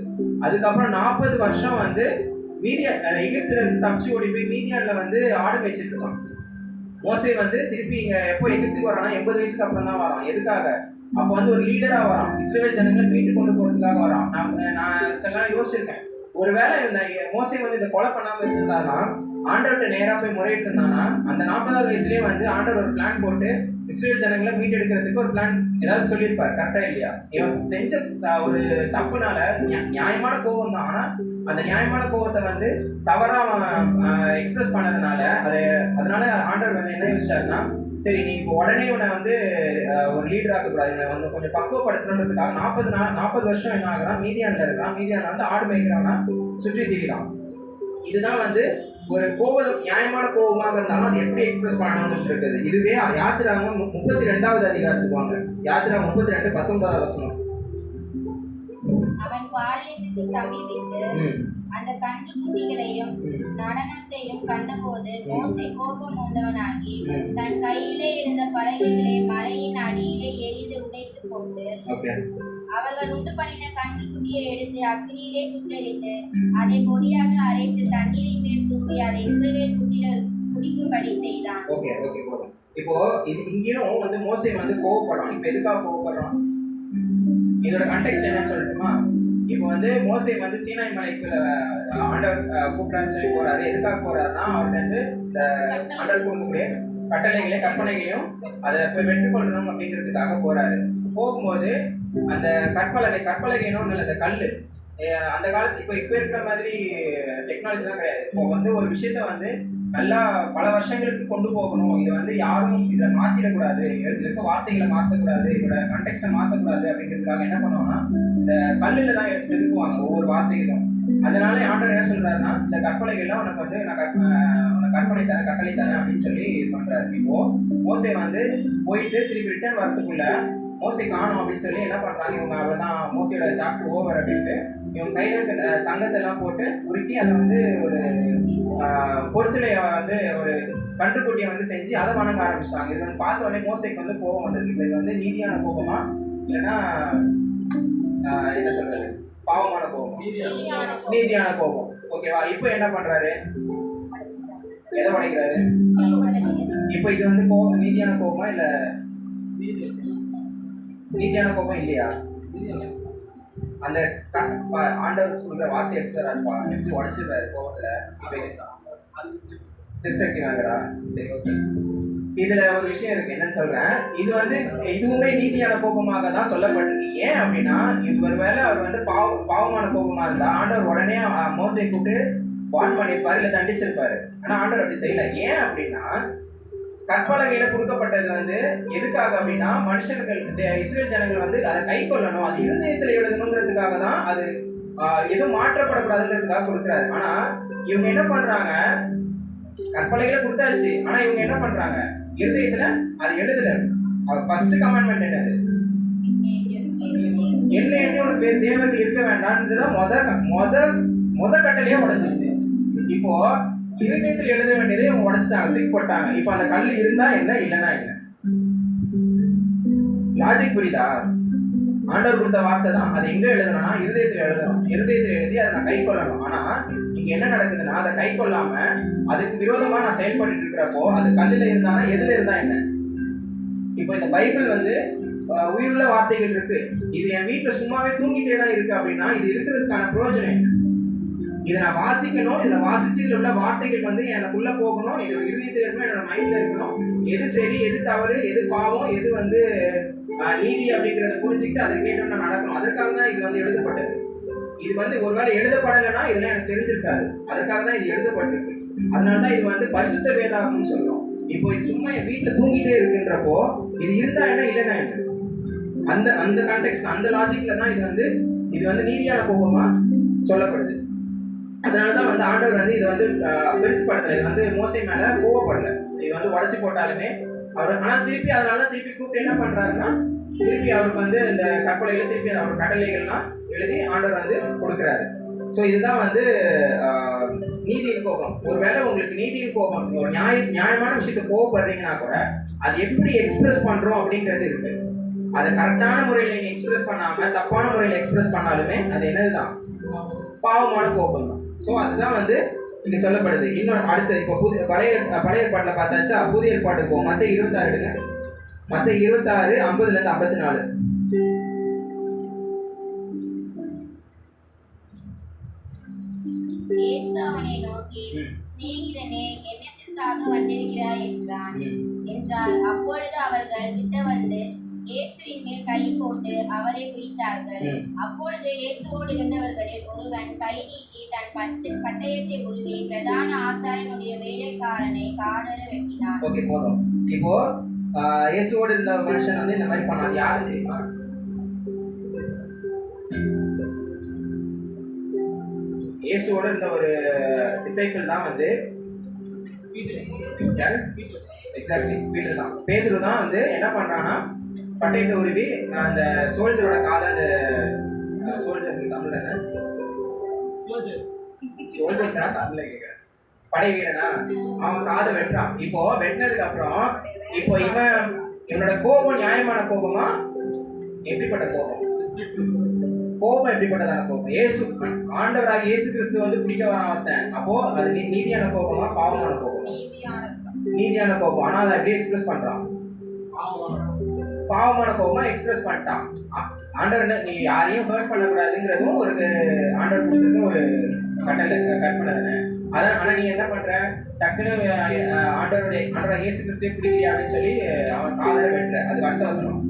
அதுக்கப்புறம் 40 வருஷம் வந்து எகிப்துல இருந்து தப்பிச்சு ஓடி போய் மீதியான்ல வந்து ஆடு மேய்ச்சிட்டு இருக்கான். மோசே வந்து திருப்பி இங்க எப்போ எகிப்துக்கு வரானா 80 வயசுக்கு அப்புறம் தான் வரான். எதுக்காக? அப்போ வந்து ஒரு லீடரா வரான், இஸ்ரேல் ஜனங்களை மீட்டு கொண்டு போறதுக்காக வரான். நான் சில யோசிச்சிருக்கேன், ஒருவேளை இந்த மோசே வந்து இந்த கொலை பண்ணாம இருந்தானா, ஆண்டவர்கிட்ட நேரா போய் முறையிட்டு இருந்தானா, அந்த 40வது வயசுலயே வந்து ஆண்டவர் ஒரு பிளான் போட்டு இஸ்ரேல் ஜனங்களை மீட்டெடுக்கிறதுக்கு ஒரு பிளான் ஏதாவது சொல்லியிருப்பாரு. கரெக்டா இல்லையா? இவன் செஞ்ச ஒரு தப்புனால நியாயமான கோபம் தான், ஆனா அந்த நியாயமான கோபத்தை வந்து தவறா எக்ஸ்பிரஸ் பண்ணதுனால அதனால ஆண்டவர் வந்து என்ன யோசிச்சாருன்னா, சரி நீ இப்போ உடனே உன்னை வந்து ஒரு லீடர் ஆகக்கூடாது, இவனை வந்து கொஞ்சம் பக்குவப்படுத்தணுன்றதுக்காக 40 வருஷம் என்ன ஆகுறான், மீதியான்ல இருக்கிறான். மீதியான்ல வந்து ஆடு மேய்க்கிறான்னா சுற்றி திரிகிறான். இதுதான் வந்து ஒரு கோபம் நியாயமான கோபமாக இருந்தாலும் அது எப்படி எக்ஸ்பிரஸ் பண்ணணும்னு இருக்குது. இதுவே யாத்திராகமம் 32வது அதிகாரத்துக்கு வாங்க. யாத்திராகமம் 32:19 வசனம். அவன் பாளையத்துக்கு சமீபித்து அந்த கன்றுக்குட்டிகளையும் நடனத்தையும் கண்டபோது மோசே கோபம் உண்டவனாகி தன் கையிலே இருந்த பலகைகளை மலையின் அடியிலே எரிந்து உடைத்து கொண்டு அவர்கள் உண்டு பண்ணின கன்றுக்குட்டியை எடுத்து அக்னியிலே சுட்டெரித்து அதை பொடியாக அரைத்து தண்ணீரின் மேல் தூவி அதை இஸ்ரவேல் புத்திரர் குடிக்கும்படி செய்தான். இப்போ இங்கேயும் வந்து மோசே வந்து கோவப்படுறான். இப்ப எதுக்காக கோவப்படுறான்? இதோட கான்டெக்ஸ்ட் என்னன்னு சொல்லட்டுமா? இப்போ வந்து மோசே வந்து சீனாய் மலைக்கு ஆண்டவர் கூப்பிடான்னு சொல்லி போறாரு. எதுக்காக போறாருன்னா, அவர்கிட்ட வந்து இந்த ஆண்டவர் கொடுக்கக்கூடிய கட்டளைகளையும் கற்பனைகளையும் அதை போய் வெற்றி கொள்ளணும் அப்படிங்கிறதுக்காக போறாரு. போகும்போது அந்த கற்பலகைன்னு ஒண்ணு இல்லை, அந்த கல்லு. அந்த காலத்து இப்போ இருக்கிற மாதிரி டெக்னாலஜிலாம் கிடையாது. இப்போ வந்து ஒரு விஷயத்த வந்து நல்லா பல வருஷங்களுக்கு கொண்டு போகணும், இது வந்து யாரும் இதை மாத்திடக்கூடாது, இதுல இருக்க வார்த்தைகளை மாற்றக்கூடாது, இதோட கண்டெக்ஸ்டை மாற்றக்கூடாது அப்படிங்கிறதுக்காக என்ன பண்ணுவாங்கன்னா இந்த கல்லுல தான் செதுக்குவாங்க ஒவ்வொரு வார்த்தைகளும். அதனால ஆண்டவர் என்ன சொல்றாருன்னா, இந்த கற்பனைகள்லாம் உனக்கு வந்து நான் கற்பனை தரேன், கட்டளை தரேன் அப்படின்னு சொல்லி இது பண்றாரு. இப்போ மோசே வந்து போயிட்டு திருப்பி ரிட்டர்ன் வரதுக்குள்ள மோசை காணும் அப்படின்னு சொல்லி என்ன பண்றாங்க இவங்க, அவ்வளவுதான் மோசையோட சாப்டர் ஓவர் அப்படின்ட்டு இவங்க கையில இருக்க தங்கத்தை எல்லாம் போட்டு உருக்கி அதை வந்து ஒரு பொருசிலைய வந்து ஒரு கன்றுக்குட்டியை வந்து செஞ்சு அதை வணங்க ஆரம்பிச்சிட்டாங்க. இது வந்து பார்த்த உடனே மோசைக்கு வந்து கோபம் வந்திருக்கு. இது வந்து நீதியான கோபமா இல்லைன்னா என்ன சொல்றது, பாவமான கோபம்? நீதியான கோபம். ஓகேவா? இப்போ என்ன பண்றாரு? எதை உடைக்கிறாரு? இப்போ இது வந்து நீதியான கோபமா இல்ல நீதியான கோபம் இல்லையா? அந்த ஆண்டவர் சொல்ற வார்த்தை எடுத்து உடைச்சிடுறாரு கோபத்துல. டிஸ்ட்ரக்டிவாங்கடா. சரி, ஓகே. இதுல ஒரு விஷயம் இருக்கு, என்னன்னு சொல்றேன். இது வந்து இதுவுமே நீதியான கோபமாக தான் சொல்லப்பட்டிருக்கு. ஏன் அப்படின்னா, இது ஒருவேளை அவர் வந்து பாவமான கோபமா இருந்தா ஆண்டவர் உடனே மோசையை கூப்பிட்டு வார்ன் பண்ணிருப்பாரு, இல்ல தண்டிச்சிருப்பாரு. ஆனா ஆண்டவர் அப்படி செய்யல. ஏன் அப்படின்னா, கற்பலகையில கொடுக்கப்பட்டது வந்து எதுக்காக அப்படின்னா, மனுஷர்கள் இஸ்ரேல் ஜனங்கள் வந்து அதை கை கொள்ளணும், அது இருதயத்துல எழுதணுங்கிறதுக்காக தான், அது எதுவும் மாற்றப்படக்கூடாதுங்கிறதுக்காக கொடுக்குறாரு. ஆனா இவங்க என்ன பண்றாங்க, கற்பலகையில கொடுத்தாச்சு, ஆனா இவங்க என்ன பண்றாங்க, இருதயத்துல அது எழுதல. ஃபர்ஸ்ட் கமாண்ட்மெண்ட் என்னது? என்ன ஒரு பேர் தேவர்கள் இருக்க வேண்டாம்ன்றதுதான் முத கட்டளையே உடைஞ்சிருச்சு. இப்போ இருதயத்தில் எழுத வேண்டியதை இவங்க உடைச்சிட்டாங்க, தூக்கி போட்டாங்க. இப்போ அந்த கல் இருந்தா என்ன, இல்லைன்னா என்ன? லாஜிக் புரியுதா? ஆண்டவர் கொடுத்த வார்த்தை தான், அதை எங்க எழுதணும்னா இருதயத்தில் எழுதணும். இருதயத்தில் எழுதி அதை நான் கை கொள்ளணும். ஆனா இங்க என்ன நடக்குதுன்னா, அதை கை கொள்ளாம அதுக்கு விரோதமா நான் செயல்பட்டு இருக்கிறப்போ அது கல்லுல இருந்தானா எதுல இருந்தா என்ன? இப்போ இந்த பைபிள் வந்து உயிருள்ள வார்த்தைகள் இருக்கு. இது என் வீட்டுல சும்மாவே தூங்கிட்டே தான் இருக்கு அப்படின்னா இது இருக்கிறதுக்கான பிரயோஜனம் என்ன? இதை நான் வாசிக்கணும், இதுல வாசிச்சு இதுல உள்ள வார்த்தைகள் வந்து எனக்குள்ள போகணும், என்னோட இருதயத்துல இருக்கணும், என்னோட மைண்ட்ல இருக்கணும். எது சரி, எது தவறு, எது பாவம், எது வந்து நீதி அப்படிங்கிறத புரிஞ்சுக்கிட்டு அதை கேட்டு நான் நடக்கணும். அதற்காக தான் இது வந்து எழுதப்பட்டது. இது வந்து ஒருவேளை எழுதப்படலைன்னா இதெல்லாம் எனக்கு தெரிஞ்சிருக்காது. அதற்காக தான் இது எழுதப்பட்டிருக்கு. அதனாலதான் இது வந்து பரிசுத்த வேதாகம்னு சொல்றோம். இப்போ இது சும்மா என் வீட்டுல தூங்கிட்டே இருக்குன்றப்போ இது இருந்தா என்ன, இல்லைன்னா என்ன? அந்த கான்டெக்ட், அந்த லாஜிக்ல தான் இது வந்து நீதியான கோபமா சொல்லப்படுது. அதனாலதான் வந்து ஆண்டவர் வந்து இது வந்து பெருசு படத்துல இது வந்து மோசை மேல கோவப்படல. இது வந்து உடச்சு போட்டாலுமே அவர் ஆனா திருப்பி அதனால திருப்பி கூப்பிட்டு என்ன பண்றாருன்னா திருப்பி அவருக்கு வந்து இந்த கற்பனையில திருப்பி அவர் கட்டளைகள்லாம் எழுதி ஆண்டவர் வந்து கொடுக்குறாரு. ஸோ இதுதான் வந்து நீதியின் கோபம். ஒருவேளை உங்களுக்கு நீதியின் கோபம் ஒரு நியாயமான விஷயத்தை கோவப்படுறீங்கன்னா கூட அது எப்படி எக்ஸ்பிரஸ் பண்றோம் அப்படிங்கிறது இருக்கு. அதை கரெக்டான முறையில் நீங்க எக்ஸ்பிரஸ் பண்ணாம தப்பான முறையில் எக்ஸ்பிரஸ் பண்ணாலுமே அது என்னதுதான் பாவமான கோபம் தான். ஸோ அதுதான் வந்து இங்க சொல்லப்படுது. இன்னும் அடுத்து இப்போ பழைய ஏற்பாட்டில் பார்த்தாச்சா, புதிய ஏற்பாட்டுக்கு போகும். மத்த 26 எடுங்க. மத்த 26 50 54. இயேசு அவனை நோக்கி, சிநேகிதனே, என்னத்திற்காக வந்திருக்கிறாய் என்றார். அப்பொழுது அவர்கள் கிட்ட வந்து இயேசுவின் மேல் கை போட்டு அவரை பிடித்தார்கள். அப்பொழுது இயேசுவோடு இருந்தவர்களில் ஒருவன் கை நீட்டி தன் பட்டயத்தை உருவி பிரதான ஆசாரியனுடைய வேலைக்காரனை காதல வெட்டினான். ஓகே, போதும். இப்போ இயேசுவோடு இருந்த மனுஷன் வந்து இந்த மாதிரி பண்ணாது. யாரு தெரியுமா? இயேசுவோடு இருந்த ஒரு டிசைபிள் தான் வந்து எக்ஸாக்ட்லி பீட்டர் தான். பேதுரு தான் வந்து என்ன பண்றான்னா பட்டயத்தை உருவி அந்த சோல்ஜரோட காதை, அந்த சோல்ஜருக்கு தமிழ்ல என்ன சோல்ஜர் தான் தமிழ்ல கேட்கிறேன், படை வீரனா, அவன் காதை வெட்டுறான். இப்போ வெட்டினதுக்கு அப்புறம் இப்போ இவனோட கோபம் நியாயமான கோபமா எப்படிப்பட்ட கோபம்? கோபம் எப்படிப்பட்டதான கோபம்? இயேசு ஆண்டவராக இயேசு கிறிஸ்து வந்து பிடிக்க வரத்தேன். அப்போ அது நீதியான கோபமா பாவமான கோபமா? நீதியான கோபம். ஆனா அதை எப்படி எக்ஸ்பிரஸ் பண்றான்? பாவமான கோபமா எக்ஸ்பிரஸ் பண்ணிட்டான். ஆண்டவர் நீ யாரையும் ஹர்ட் பண்ணக்கூடாதுங்கிறதும் ஒரு ஆண்டவர் கொடுத்துருக்க ஒரு கட்டளை கற்பனை தானே. அதான். ஆனா நீ என்ன பண்ற, டக்குன்னு ஆண்டவராக இயேசு கிறிஸ்துவை பிடிக்கிறியா அப்படின்னு சொல்லி அவன் காதலை வெட்டுற. அதுக்கு அடுத்த வசனம்,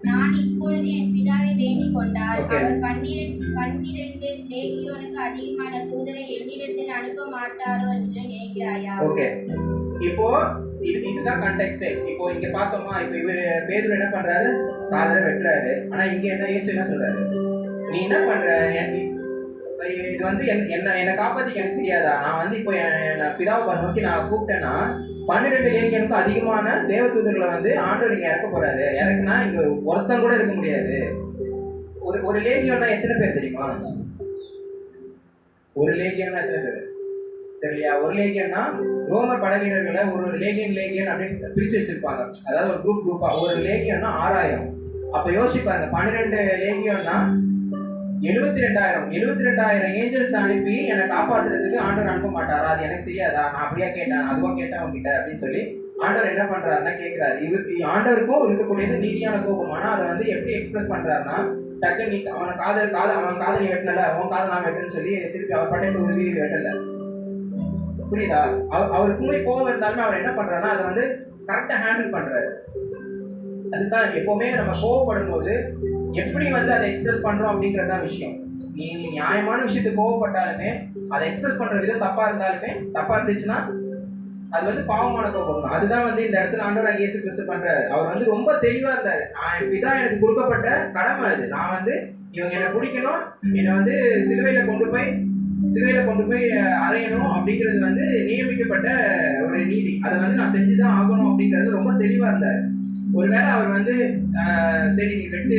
நான் இப்பொழுது என் பிதாவை வேண்டிக் கொண்டால் அவர் 12 லேகியோனுக்கு அதிகமான தூதரை என்னிடத்தில் அனுப்ப மாட்டாரோ என்று நினைக்கிறாயா? ஓகே, இப்போ இதுதான் கான்டெக்ஸ்ட். இப்போ இங்க பார்த்தோமா, இப்போ இவர் பேதுரு என்ன பண்றாரு, காதலை வெட்டுறாரு. ஆனா இங்க என்ன இயேசு என்ன சொல்றாரு, நீ என்ன பண்ற, இது வந்து என்னை காப்பாத்திக்க எனக்கு தெரியாதா? நான் வந்து இப்போ பிதாவை நோக்கி நான் கூப்பிட்டேன்னா 12 லேகியனுக்கும் அதிகமான தேவதூதர்களை வந்து ஆண்டவர் இங்க இறக்க போறாரு. இறக்குனா இங்க ஒருத்தன் கூட இருக்க முடியாது. ஒரு லேகியம்னா எத்தனை பேர் தெரியுமா? ஒரு லேகியம்னா எத்தனை பேர் தெரியலையா? ஒரு லேகியன்னா ரோமர் படை வீரர்களை ஒரு லேகியன் அப்படின்னு பிரிச்சு வச்சிருப்பாங்க. அதாவது ஒரு குரூப்பா. ஒரு லேகியம்னா 6000. அப்ப யோசிப்பாங்க, 12 லேகியம்னா 72,000 ஏஞ்சல்ஸ் அனுப்பி என்னை காப்பாற்றுறதுக்கு ஆண்டவர் அனுப்ப மாட்டாரா? அது எனக்கு தெரியாதா? நான் அப்படியா கேட்டேன், அதுவும் கேட்டேன் அவங்ககிட்ட அப்படின்னு சொல்லி ஆண்டவர் என்ன பண்றாருன்னா கேட்கிறாரு. இவருக்கு ஆண்டவருக்கும் இருக்கக்கூடியது நீதியான கோபம். ஆனா அதை வந்து எப்படி எக்ஸ்பிரஸ் பண்றாருன்னா, டக்கு நீ அவன் காதல் நீ வெட்டல, அவன் காதல் நான் வெட்டுன்னு சொல்லி திருப்பி அவர் பட்டயத்தை உருவி வெட்டல. புரியுதா? அவருக்குமே கோபம் இருந்தாலுமே அவர் என்ன பண்றாருன்னா அதை வந்து கரெக்டா ஹேண்டில் பண்றாரு. அதுதான் எப்பவுமே நம்ம கோவப்படும் போது எப்படி வந்து அதை எக்ஸ்பிரஸ் பண்றோம் அப்படிங்கிறது தான் விஷயம். நீ நியாயமான விஷயத்துக்கு கோவப்பட்டாலுமே அதை எக்ஸ்பிரஸ் பண்ற விதம் தப்பா இருந்துச்சுன்னா அது வந்து பாவமான கோபம் தான். அதுதான் வந்து இந்த இடத்துல ஆண்டவராக இயேசு கிறிஸ்து பண்றாரு. அவர் வந்து ரொம்ப தெளிவா இருந்தாரு. இதான் எனக்கு கொடுக்கப்பட்ட கடமை. அது நான் வந்து இவங்க என்னை பிடிக்கணும், என்னை வந்து சிலுவையில கொண்டு போய் அறையணும் அப்படிங்கிறது வந்து நியமிக்கப்பட்ட ஒரு நீதி. அதை வந்து நான் செஞ்சுதான் ஆகணும் அப்படிங்கிறது ரொம்ப தெளிவா இருந்தாரு. ஒருவேளை அவர் வந்து சரி நீ வெட்டு,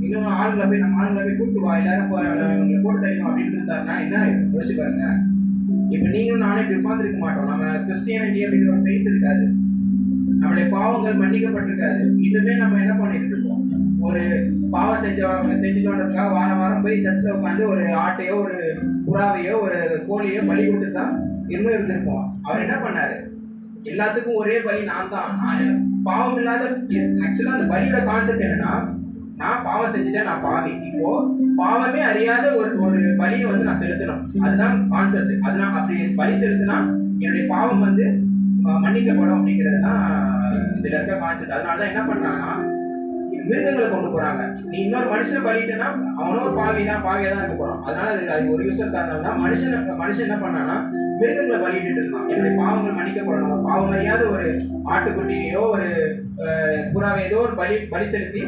இன்னும் நம்ம ஆளுங்களை போய் கூப்பிட்டு வா, எல்லாரும் உங்களை போட்டு தரணும் அப்படின்னு இருந்தாருன்னா என்ன யோசிச்சு பாருங்க. இப்ப நீங்களும் நானே இப்படி உட்கார்ந்துருக்க மாட்டோம். நம்ம கிறிஸ்டியானிட்டி அப்படிங்கிற ஒரு ஃபெய்த் இருக்காது, நம்மளுடைய பாவங்கள் மன்னிக்கப்பட்டிருக்காது. இதுவே நம்ம என்ன பண்ணிட்டு இருக்கோம், ஒரு பாவம் செஞ்சுட்டோன்றதுக்காக வாரம் போய் சர்ச்சில் உட்காந்து ஒரு ஆட்டையோ ஒரு புறாவையோ ஒரு கோழியோ பலி கொடுத்து தான் இன்னும் இருந்திருப்போம். அவர் என்ன பண்ணாரு, எல்லாத்துக்கும் ஒரே பலி நான் தான், பாவம் இல்லாத. ஆக்சுவலா அந்த பலியோட கான்செப்ட் என்னன்னா, நான் பாவம் செஞ்சுட்டேன், நான் பாவி, இப்போ பாவமே அறியாத ஒரு பலியை வந்து நான் செலுத்தணும். அதுதான் கான்செப்ட். அது நான் அப்படி பலி செலுத்தினா என்னுடைய பாவம் வந்து மன்னிக்கப்படும் அப்படிங்கிறது தான் இதுல இருக்க கான்செப்ட். அதனாலதான் என்ன பண்ணாங்கன்னா மிருகங்களை கொண்டு போறாங்க. நீ இன்னொரு மனுஷனை பலிட்டேன்னா அவனும் ஒரு பாவியா தான் இருக்க போறான். அதனால அது ஒரு யூஸ் இருக்காதுனால மனுஷன் என்ன பண்ணான்னா மிருகங்களை பலிட்டு இருந்தான். என்னுடைய பாவங்கள் மன்னிக்கப்படணும், பாவம் அறியாத ஒரு ஆட்டுக்குட்டியோ ஒரு புறாவை ஏதோ ஒரு பலி செலுத்தி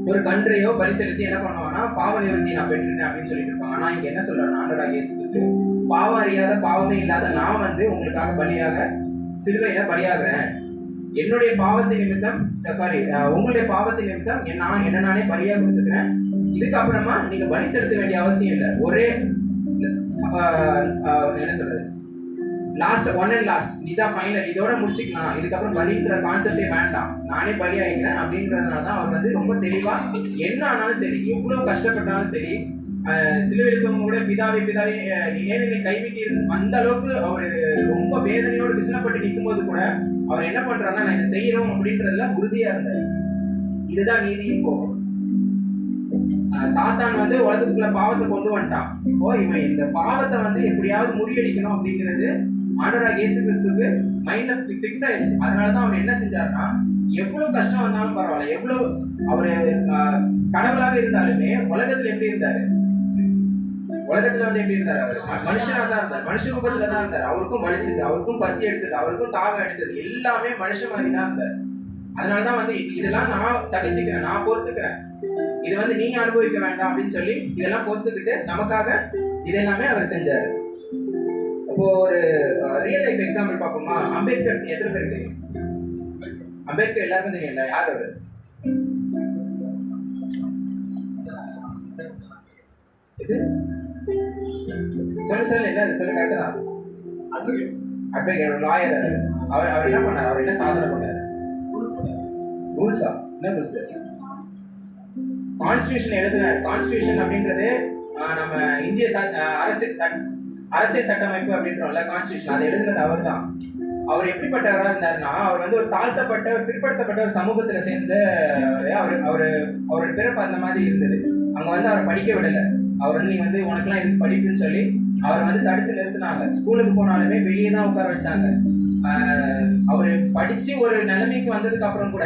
ஒரு கன்றையோ பலி செலுத்தி என்ன பண்ணுவாங்கன்னா பாவ நிவர்த்தி நான் பெற்றுட்டேன் அப்படின்னு சொல்லிட்டு இருப்பாங்க. ஆனா இங்க என்ன சொல்றாரு ஆண்டவராகிய இயேசு கிறிஸ்து, பாவம் அறியாத பாவமே இல்லாத நான் வந்து உங்களுக்காக பலியாக சிலுவையில பலியாகிறேன். என்னுடைய பாவத்தின் நிமித்தம் உங்களுடைய பாவத்தின் நிமித்தம் நான் என்ன நானே பலியா கொடுத்துக்கிறேன். இதுக்கப்புறமா நீங்க பலி செலுத்த வேண்டிய அவசியம் இல்லை. ஒரே என்ன சொல்றது, ஒன் அண்ட் லாஸ்ட், இதான் ஃபைனல், இதோட முடிச்சுக்கலாம், இதுக்கப்புறம் பலின்ற கான்செப்டே வேண்டாம், நானே பலி ஆகிக்கிறேன் அப்படின்றதுனால தான் அவர் வந்து ரொம்ப தெளிவா என்ன ஆனாலும் சரி, எவ்வளவு கஷ்டப்பட்டாலும் சரி, சிலுவையிலும் கூட பிதாவை ஏன் என்னை கைவிட்டி அந்த அளவுக்கு அவர் ரொம்ப வேதனையோடு விசனப்பட்டு நிற்கும் போது கூட அவர் என்ன பண்றாருன்னா நான் இதை செய்யணும் அப்படின்றதுல உறுதியா இருந்தார். இதுதான் நீதியின் கோபம். சாத்தான் வந்து உலகத்துக்குள்ள பாவத்தை கொண்டு வந்துட்டான். இவன் இந்த பாவத்தை வந்து எப்படியாவது முறியடிக்கணும் அப்படிங்கிறது ஆண்டவராகிய இயேசு கிறிஸ்துவுக்கு மைண்ட்ல ஃபிக்ஸ் ஆயிடுச்சு. அதனாலதான் அவர் என்ன செஞ்சாருன்னா, எவ்வளவு கஷ்டம் வந்தாலும் பரவாயில்ல, எவ்வளவு அவரு கடவுளாக இருந்தாலுமே உலகத்துல எப்படி இருந்தாரு, உலகத்துல வந்து எப்படி இருந்தாரு, அவர் மனுஷனா தான் இருந்தார், மனுஷ ரூபத்துல தான் இருந்தார். அவருக்கும் வலிச்சது, அவருக்கும் பசி எடுத்தது, அவருக்கும் தாகம் எடுத்தது, எல்லாமே மனுஷன் மாதிரி தான் இருந்தார். அதனாலதான் வந்து இதெல்லாம் நான் சகிச்சுக்கிறேன், நான் பொறுத்துக்கிறேன், இது வந்து நீங்க அனுபவிக்க வேண்டாம் அப்படின்னு சொல்லி இதெல்லாம் பொறுத்துக்கிட்டு நமக்காக இதெல்லாமே அவர் செஞ்சாரு. இப்போ ஒரு ரியல் லைஃப் எக்ஸாம்பிள் பார்ப்போமா? அம்பேத்கர் எத்தனை பேர் தெரியும்? அம்பேத்கர் எல்லாருக்கும் தெரியும்ல, யார் அவரு? சொல்லு என்ன சொல்லு, கரெக்டா? Advocate, lawyer. அவர் என்ன பண்ணார், அவர் என்ன சாதனை பண்ணார்? ரூல்ஸா? என்ன ரூல்ஸ்? கான்ஸ்டிடியூஷன் எழுதினார். கான்ஸ்டிடியூஷன் அப்படின்றது நம்ம இந்திய அரசியல் சட்டமைப்பு அப்படின்றோம்ல, கான்ஸ்டிடியூஷன், அதை எழுதுனது அவர் தான். அவர் எப்படிப்பட்டவராக இருந்தாருன்னா, அவர் வந்து ஒரு தாழ்த்தப்பட்ட, ஒரு பிற்படுத்தப்பட்ட ஒரு சமூகத்துல சேர்ந்த அவரோட பிறப்பு அந்த மாதிரி இருந்தது. அங்க வந்து அவரை படிக்க விடலை. அவர் வந்து நீ வந்து உனக்குலாம் இதுக்கு படிப்புன்னு சொல்லி அவரை வந்து தடுத்து நிறுத்தினாங்க. ஸ்கூலுக்கு போனாலுமே வெளியே தான் உட்கார வச்சாங்க. அவர் படிச்சு ஒரு நிலைமைக்கு வந்ததுக்கு அப்புறம் கூட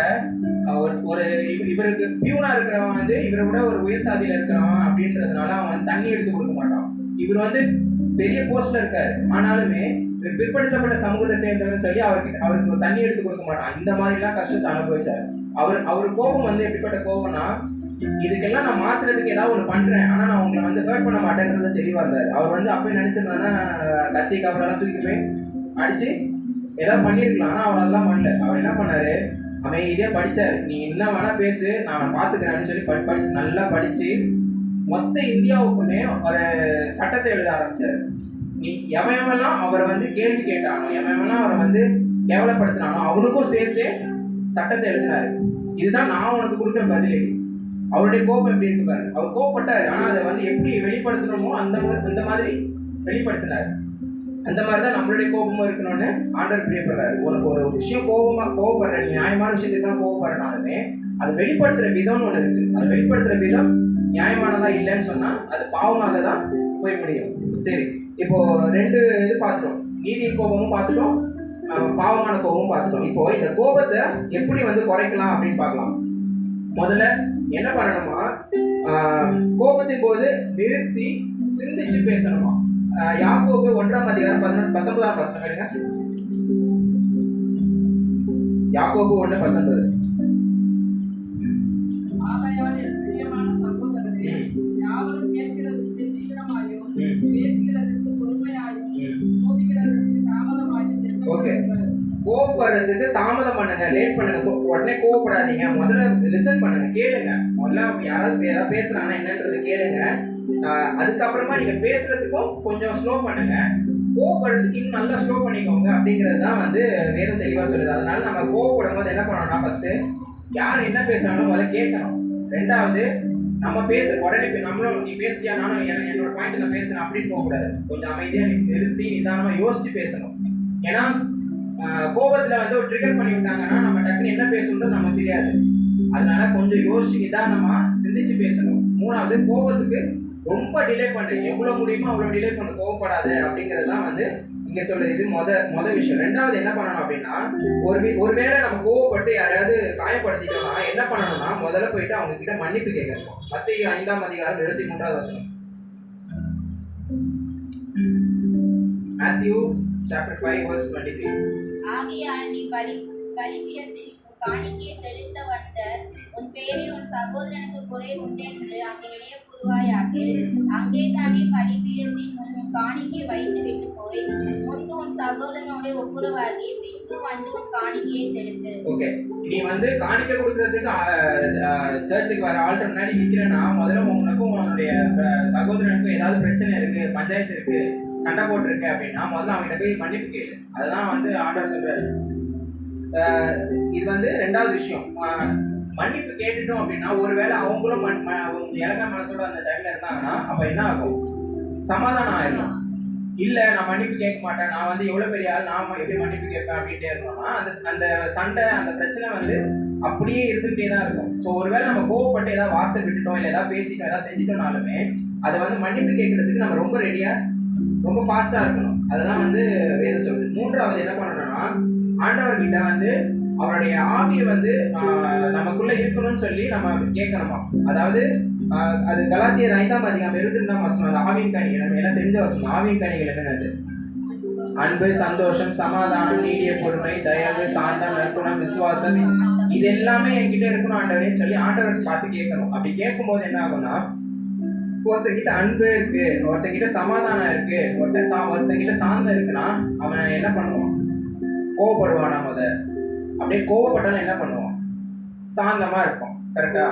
இவருக்கு பியூனா இருக்கிறவன் வந்து இவரை விட ஒரு உயர் சாதியில இருக்கிறவன் அப்படின்றதுனால அவன் வந்து தண்ணி எடுத்து கொடுக்க மாட்டான். இவர் வந்து பெரிய போஸ்ட்ல இருக்காரு, ஆனாலுமே பிற்படுத்தப்பட்ட சமூகத்தை சேர்ந்தவர்னு சொல்லி அவருக்கு தண்ணி எடுத்து கொடுக்க மாட்டான். இந்த மாதிரி எல்லாம் கஷ்டத்தை அனுபவிச்சாரு. அவர் கோபம் வந்து எப்படிப்பட்ட கோபம்னா, இதுக்கெல்லாம் நான் மாத்துறதுக்கு ஏதாவது ஒண்ணு பண்றேன், ஆனா நான் உங்களை வந்து ஹர்ட் பண்ண மாட்டேங்கிறது தெளிவா இருந்தாரு. அவர் வந்து அப்பயே நினைச்சிருந்தானா கத்தி கவரெல்லாம் தூக்கிட்டு போய் அடிச்சு ஏதாவது பண்ணிருக்கலாம். ஆனா அவர் அதெல்லாம் பண்ணல. அவர் என்ன பண்ணாரு, அமைதியா படிச்சாரு. நீ என்ன வேணா பேசு, நான் பாத்துக்கிறேன்னு சொல்லி நல்லா படிச்சு மொத்த இந்தியாவுக்குமே ஒரு சட்டத்தை எழுத ஆரம்பிச்சாரு. நீ எவெல்லாம் அவரை வந்து கேள்வி கேட்டானோ, எவெல்லாம் அவரை வந்து கேவலப்படுத்தினானோ அவனுக்கும் சேர்த்து சட்டத்தை எழுதினாரு. இதுதான் நான் உனக்கு கொடுக்குற பதிலடி. அவருடைய கோபம் எப்படி இருக்கு பாருங்க. அவர் கோபப்பட்டாரு, ஆனா அதை வந்து எப்படி வெளிப்படுத்தணுமோ அந்த மாதிரி வெளிப்படுத்தினாரு. அந்த மாதிரிதான் நம்மளுடைய கோபமும் இருக்கணும்னு ஆண்டவர் பிரியப்படுறாரு. உனக்கு ஒரு விஷயம் கோபப்படுற, நியாயமான விஷயத்துக்கு தான் கோபப்படுறனாலுமே அது வெளிப்படுத்துற விதம்னு ஒண்ணு இருக்கு. அது வெளிப்படுத்துற விதம் நியாயமானதா இல்லைன்னு சொன்னா அது பாவமாக தான் போய் முடியும். சரி, இப்போ ரெண்டு இது பார்த்துட்டோம். நீதியின் கோபமும் பார்த்துட்டோம், பாவமான கோபமும் பார்த்துட்டோம். இப்போ இந்த கோபத்தை எப்படி வந்து குறைக்கலாம் அப்படின்னு பார்க்கலாம். முதல்ல என்ன பண்ணணுமா, கோபத்தின் போது நிறுத்தி சிந்திச்சு பேசணுமா. யாக்கோபு 1:19 வசனம். யாக்கோபு 1:19. ஓகே, கோவப்படுறதுக்கு தாமதம் பண்ணுங்க, லேட் பண்ணுங்க, உடனே கோவப்படாதீங்க. முதல்ல லிசன் பண்ணுங்க, கேளுங்க. முதல்ல யாராவது ஏதாவது பேசுறாங்கன்னா என்னன்றது கேளுங்க. அதுக்கப்புறமா நீங்க பேசுறதுக்கும் கொஞ்சம் ஸ்லோ பண்ணுங்க. கோவப்படுறதுக்கு இன்னும் நல்லா ஸ்லோ பண்ணிக்கோங்க அப்படிங்கிறது தான் வந்து வேறும் தெளிவா சொல்லுது. அதனால நம்ம கோவப்படும் போது என்ன பண்ணணும்னா, ஃபர்ஸ்ட் யார் என்ன பேசுறாங்களோ முதல்ல கேட்கணும். ரெண்டாவது, நம்ம உடனே நம்மளும் நீ பேசியா நானும் என்னோட பாயிண்ட் நான் பேசுறேன் அப்படின்னு போகக்கூடாது. கொஞ்சம் அமைதியா நிறுத்தி நிதானமா யோசிச்சு பேசணும். ஏன்னா கோபத்துல வந்து ஒரு ட்ரிகர் பண்ணி விட்டாங்கன்னா நம்ம டக்குன்னு என்ன பேசணுன்றது நமக்கு தெரியாது. அதனால கொஞ்சம் யோசிச்சு நிதானமா சிந்திச்சு பேசணும். மூணாவது, கோபத்துக்கு ரொம்ப டிலே பண்ணு, எவ்வளவு முடியுமோ அவ்வளவு டிலே பண்ணு, கோவப்படாது அப்படிங்கிறது தான் வந்து இங்க சொல்றது. இது மொத விஷயம். ரெண்டாவது என்ன பண்ணணும் அப்படின்னா, ஒருவேளை நம்ம கோவப்பட்டு யாரையாவது காயப்படுத்திட்டோம்னா என்ன பண்ணணும்னா, முதல்ல போயிட்டு அவங்க கிட்ட மன்னிப்பு கேட்கணும். மத்தேயு 5:23 வசனம். Matthew chapter 5:23. ஆகையால் நீ பலிபீடத்தில் காணிக்கை செலுத்த வந்த உன் பேரில் உன் சகோதரனுக்கு குறை உண்டென்று அங்கே நினைவு கூறுவாயாகில், அங்கே தானே பலிபீடத்தின் முன் உன் காணிக்கை வைத்து விட்டு போய் முன்பு உன் சகோதரனோட ஒப்புரவாகி பின்பு வந்து உன் காணிக்கையை செலுத்து. ஓகே, நீ வந்து காணிக்கை கொடுக்கறதுக்கு சர்ச்சுக்கு வர ஆள்கிட்ட முன்னாடி நிக்கிறேன்னா முதல்ல உனக்கும் உன்னுடைய சகோதரனுக்கும் ஏதாவது பிரச்சனை இருக்கு, பஞ்சாயத்து இருக்கு, சண்டை போட்டிருக்கு அப்படின்னா முதல்ல அவங்ககிட்ட போய் மன்னிப்பு கேளு. அதுதான் வந்து ஆண்டவர் சொல்றாரு. இது வந்து ரெண்டாவது விஷயம். மன்னிப்பு கேட்டுட்டோம் அப்படின்னா ஒருவேளை அவங்களும் இலங்கை மனசோட அந்த டைம்ல இருந்தாங்கன்னா அப்ப என்ன ஆகும்? சமாதானம் ஆயிடும். இல்ல நான் மன்னிப்பு கேட்க மாட்டேன், நான் வந்து எவ்வளவு பெரிய ஆள், நான் எப்படி மன்னிப்பு கேட்பேன் அப்படின்ட்டே இருக்கோம்னா அந்த சண்டை அந்த பிரச்சனை வந்து அப்படியே இருந்துகிட்டே தான் இருக்கும். ஸோ ஒருவேளை நம்ம கோவப்பட்டு ஏதாவது வார்த்தை விட்டுட்டோம் இல்லை ஏதாவது பேசிட்டோம் ஏதாவது செஞ்சுட்டோம்னாலுமே அதை வந்து மன்னிப்பு கேட்கறதுக்கு நம்ம ரொம்ப ரெடியா ரொம்ப ஃபாஸ்டா இருக்கணும். அதெல்லாம் வந்து வேதம் சொல்லுது. மூன்றாவது என்ன பண்ணணும்னா ஆண்டவர்கிட்ட வந்து அவருடைய ஆவியை வந்து நமக்குள்ள இருக்கணும்னு சொல்லி நம்ம கேட்கணுமா. அதாவது அது கலாத்தியர் 5ஆம் அதிகாரம் 22ஆம் வசனம். அந்த ஆவியின் கனிகள் நம்ம எல்லாம் தெரிஞ்ச வசனம். ஆவியின் கனிகள் என்னது? அன்பு, சந்தோஷம், சமாதானம், நீடிய பொறுமை, தயவு, சாந்தம், நற்குணம், விசுவாசம், இது எல்லாமே என்கிட்ட இருக்கணும் ஆண்டவரேன்னு சொல்லி ஆண்டவர் பார்த்து கேட்கணும். அப்படி கேட்கும்போது என்ன ஆகும்னா ஒருத்தங்கிட்ட அன்பு இருக்கு, ஒருத்தங்கிட்ட சமாதானம் இருக்கு, ஒருத்தங்கிட்ட சாந்தம் இருக்குன்னா அவன் என்ன பண்ணுவான்? கோவப்படுவானா? அப்படியே கோவப்பட்டாலும் என்ன பண்ணுவான்? சாந்தமா இருப்பான். கரெக்டா?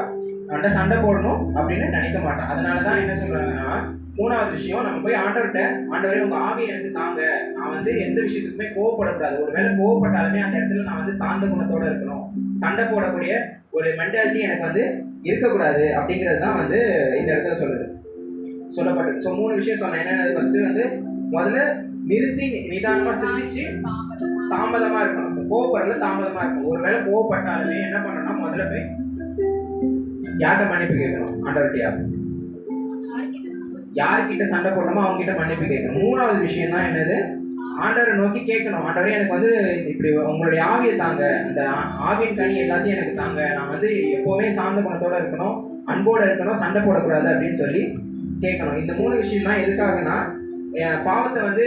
அவன்கிட்ட சண்டை போடணும் அப்படின்னு நினைக்க மாட்டான். அதனாலதான் என்ன சொல்றாங்கன்னா மூணாவது விஷயம், நம்ம போய் ஆண்டவரே உங்க ஆவியை எனக்கு தாங்க, நான் வந்து எந்த விஷயத்துக்குமே கோவப்படக்கூடாது. ஒருவேளை கோவப்பட்டாலுமே அந்த இடத்துல நான் வந்து சாந்த குணத்தோட இருக்கணும், சண்டை போடக்கூடிய ஒரு மென்டாலிட்டி எனக்கு வந்து இருக்கக்கூடாது அப்படிங்கிறது தான் வந்து இந்த இடத்துல சொல்லப்பட்டிருக்கு. ஸோ 3 விஷயம் சொன்னேன். என்னென்ன? ஃபர்ஸ்ட் வந்து முதல்ல நிறுத்தி நிதானமா சிந்திச்சு தாமதமா இருக்கணும். கோவப்படுறதுல தாமதமா இருக்கணும். ஒருவேளை கோவப்பட்டாலுமே என்ன பண்ணணும்னா முதல்ல போய் யார்கிட்ட மன்னிப்பு கேட்கணும்? ஆண்டவர்கிட்டயா? யார்கிட்ட சண்டை போடணுமோ அவங்க கிட்ட மன்னிப்பு கேட்கணும். மூணாவது விஷயம் தான் என்னது? ஆண்டவரை நோக்கி கேட்கணும். ஆண்டவரே எனக்கு வந்து இப்படி உங்களுடைய ஆவியை தாங்க, அந்த ஆவியின் கனி எல்லாத்தையும் எனக்கு தாங்க, நான் வந்து எப்பவுமே சாந்த குணத்தோட இருக்கணும், அன்போட இருக்கணும், சண்டை போடக்கூடாது அப்படின்னு சொல்லி கேட்கணும். இந்த 3 விஷயம் தான் எதுக்காகனா பாவத்தை வந்து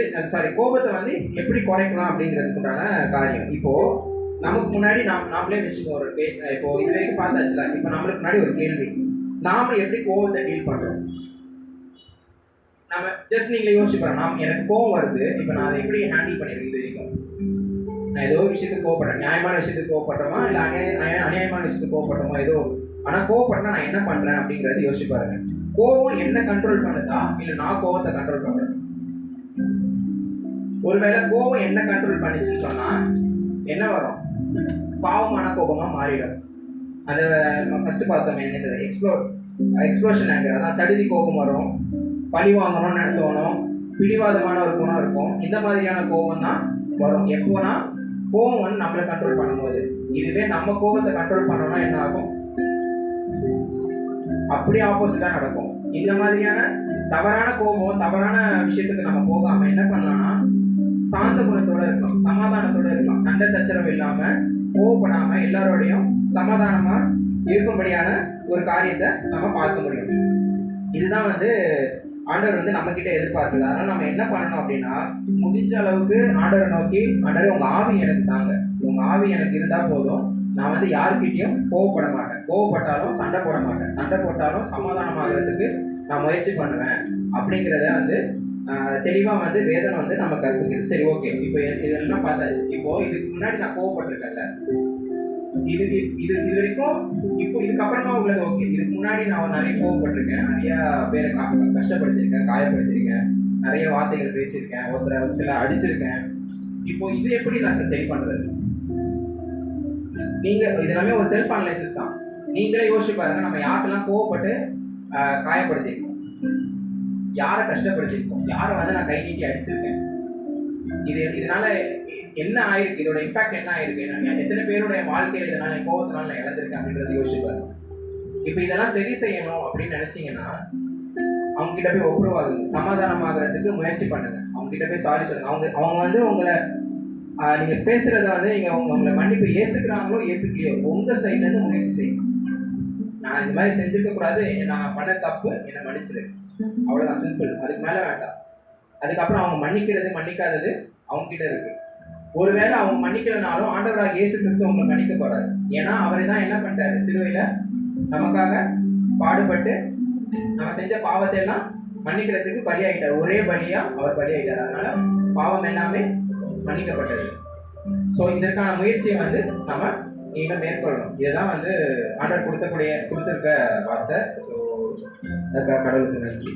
கோபத்தை வந்து எப்படி குறைக்கலாம் அப்படிங்கிறதுக்குண்டான காரியம். இப்போ நமக்கு முன்னாடி நாமளே வச்சுக்கோம் ஒரு இப்போ இது வரைக்கும் பார்த்தாச்சுல. இப்போ நம்மளுக்கு முன்னாடி ஒரு கேள்வி, நாம எப்படி கோபத்தை டீல் பண்றோம்? நம்ம ஜஸ்ட் நீங்களே யோசிச்சு பாருங்க. எனக்கு கோவம் வருது, இப்போ நான் அதை எப்படி ஹேண்டில் பண்ணிருக்கேன்? இது வரைக்கும் நான் ஏதோ விஷயத்துக்கு கோவப்படுறேன், நியாயமான விஷயத்துக்கு கோவப்படுறோமா இல்லை அநியாயமான விஷயத்துக்கு கோவப்படுறோமா ஏதோ, ஆனால் கோவப்பட்டா நான் என்ன பண்றேன் அப்படிங்கறது யோசிச்சு பாருங்க. கோவம் என்ன கண்ட்ரோல் பண்ணுதா இல்லை நான் கோவத்தை கண்ட்ரோல் பண்றேன்? ஒருவேளை கோபம் என்ன கண்ட்ரோல் பண்ணிச்சுன்னு சொன்னா என்ன வரும்? பாவமான கோபமா மாறிடும். அந்த ஃபர்ஸ்ட் பார்த்தோம் என்னது? Explosion anger. அதான் சடுதி கோபம் வரும், பழி வாங்கணும்னு தோணும், பிடிவாதமான ஒரு குணம் இருக்கும். இந்த மாதிரியான கோபம் தான் வரும் எப்போனா கோபம் வந்து நம்மளை கண்ட்ரோல் பண்ணும்போது. இதுவே நம்ம கோபத்தை கண்ட்ரோல் பண்ணோம்னா என்ன ஆகும்? அப்படியே ஆப்போசிட்டா நடக்கும். இந்த மாதிரியான தவறான கோபம் தவறான விஷயத்துக்கு நம்ம போகாம என்ன பண்ணலாம்னா சாந்த குணத்தோட இருக்கணும், சமாதானத்தோட இருக்கணும், சண்டை சச்சரவு இல்லாம கோவப்படாம எல்லாரோடையும் சமாதானமா இருக்கும்படியான ஒரு காரியத்தை நம்ம பார்க்க முடியும். இதுதான் வந்து ஆண்டவர் வந்து நம்ம கிட்ட எதிர்பார்க்குது. அதனால நம்ம என்ன பண்ணணும் அப்படின்னா முடிஞ்ச அளவுக்கு ஆண்டவரை நோக்கி, ஆண்டவரே உங்க ஆவி எனக்கு தாங்க, உங்க ஆவி எனக்கு இருந்தா போதும், நான் வந்து யாருக்கிட்டையும் கோவப்பட மாட்டேன், கோவப்பட்டாலும் சண்டை போட மாட்டேன், சண்டை போட்டாலும் சமாதானமாகிறதுக்கு நான் முயற்சி பண்ணுவேன் அப்படிங்கிறத வந்து தெளிவாக வந்து வேதனை வந்து நம்ம கற்பிக்குது. சரி, ஓகே, இப்போ இதெல்லாம் பார்த்தாச்சு. இப்போ இதுக்கு முன்னாடி நான் கோவப்பட்டிருக்கேன்ல, இது வரைக்கும் இப்போ இதுக்கப்புறமா உள்ளது ஓகே. இதுக்கு முன்னாடி நான் நிறைய கோவப்பட்டிருக்கேன், நிறைய பேரை கஷ்டப்படுத்திருக்கேன், காயப்படுத்திருக்கேன், நிறைய வார்த்தைகள் பேசியிருக்கேன், ஒருத்தரை சில அடிச்சிருக்கேன். இப்போ இது எப்படி நான் சரி பண்றது? நீங்க இதெல்லாமே ஒரு செல்ஃப் அனலைசிஸ் தான். நீங்களே யோசிச்சு பாருங்க, நம்ம யாருக்கெல்லாம் கோவப்பட்டு காயப்படுத்திருக்கோம், யாரை கஷ்டப்படுத்திருக்கோம், யாரை வந்து நான் கை நீட்டி அடிச்சிருக்கேன், இதனால என்ன ஆயிருக்கு, இதோட இம்பாக்ட் என்ன ஆயிருக்கு, எத்தனை பேருடைய வாழ்க்கையில இதனால கோவத்தினால நான் இழந்திருக்கேன் அப்படின்றத யோசிச்சு பாருங்க. இப்போ இதெல்லாம் சரி செய்யணும் அப்படின்னு நினைச்சீங்கன்னா அவங்க கிட்ட போய் ஒப்புரவாகுங்க, சமாதானமாகறதுக்கு முயற்சி பண்ணுங்க, அவங்க கிட்ட போய் சாரி சொல்லுங்க. அவங்க வந்து உங்களை நீங்க பேசுறத வந்து நீங்க உங்களை மன்னிப்பு ஏத்துக்கிறாங்களோ ஏத்துக்கலையோ உங்க சைட்ல இருந்து முயற்சி செய்யுங்க. நான் இந்த மாதிரி செஞ்சிருக்க கூடாது, நான் பண்ண தப்பு, என்னை மன்னிச்சிரு, அவ்வளவுதான், சிம்பிள். அதுக்கு மேல வேண்டாம். அதுக்கப்புறம் அவங்க மன்னிக்கிறது மன்னிக்காதது அவங்க கிட்ட இருக்கு. ஒருவேளை அவங்க மன்னிக்கலனாலும் ஆண்டவராக இயேசு கிறிஸ்து உங்களை மன்னிக்க போறாரு. ஏன்னா அவரை தான் என்ன பண்ணிட்டாரு? சிலுவையில நமக்காக பாடுபட்டு நம்ம செஞ்ச பாவத்தை எல்லாம் மன்னிக்கிறதுக்கு பலியாயிட்டார். ஒரே பலியா அவர் பலியாயிட்டார். அதனால பாவம் எல்லாமே மன்னிக்கப்பட்டது. ஸோ இதற்கான முயற்சியை வந்து நம்ம இனிமேல் மேற்கொள்ளணும். இதுதான் வந்து ஆண்டவர் கொடுத்திருக்க வார்த்தை. ஸோ அதுக்காக கடவுளுக்கு நன்றி.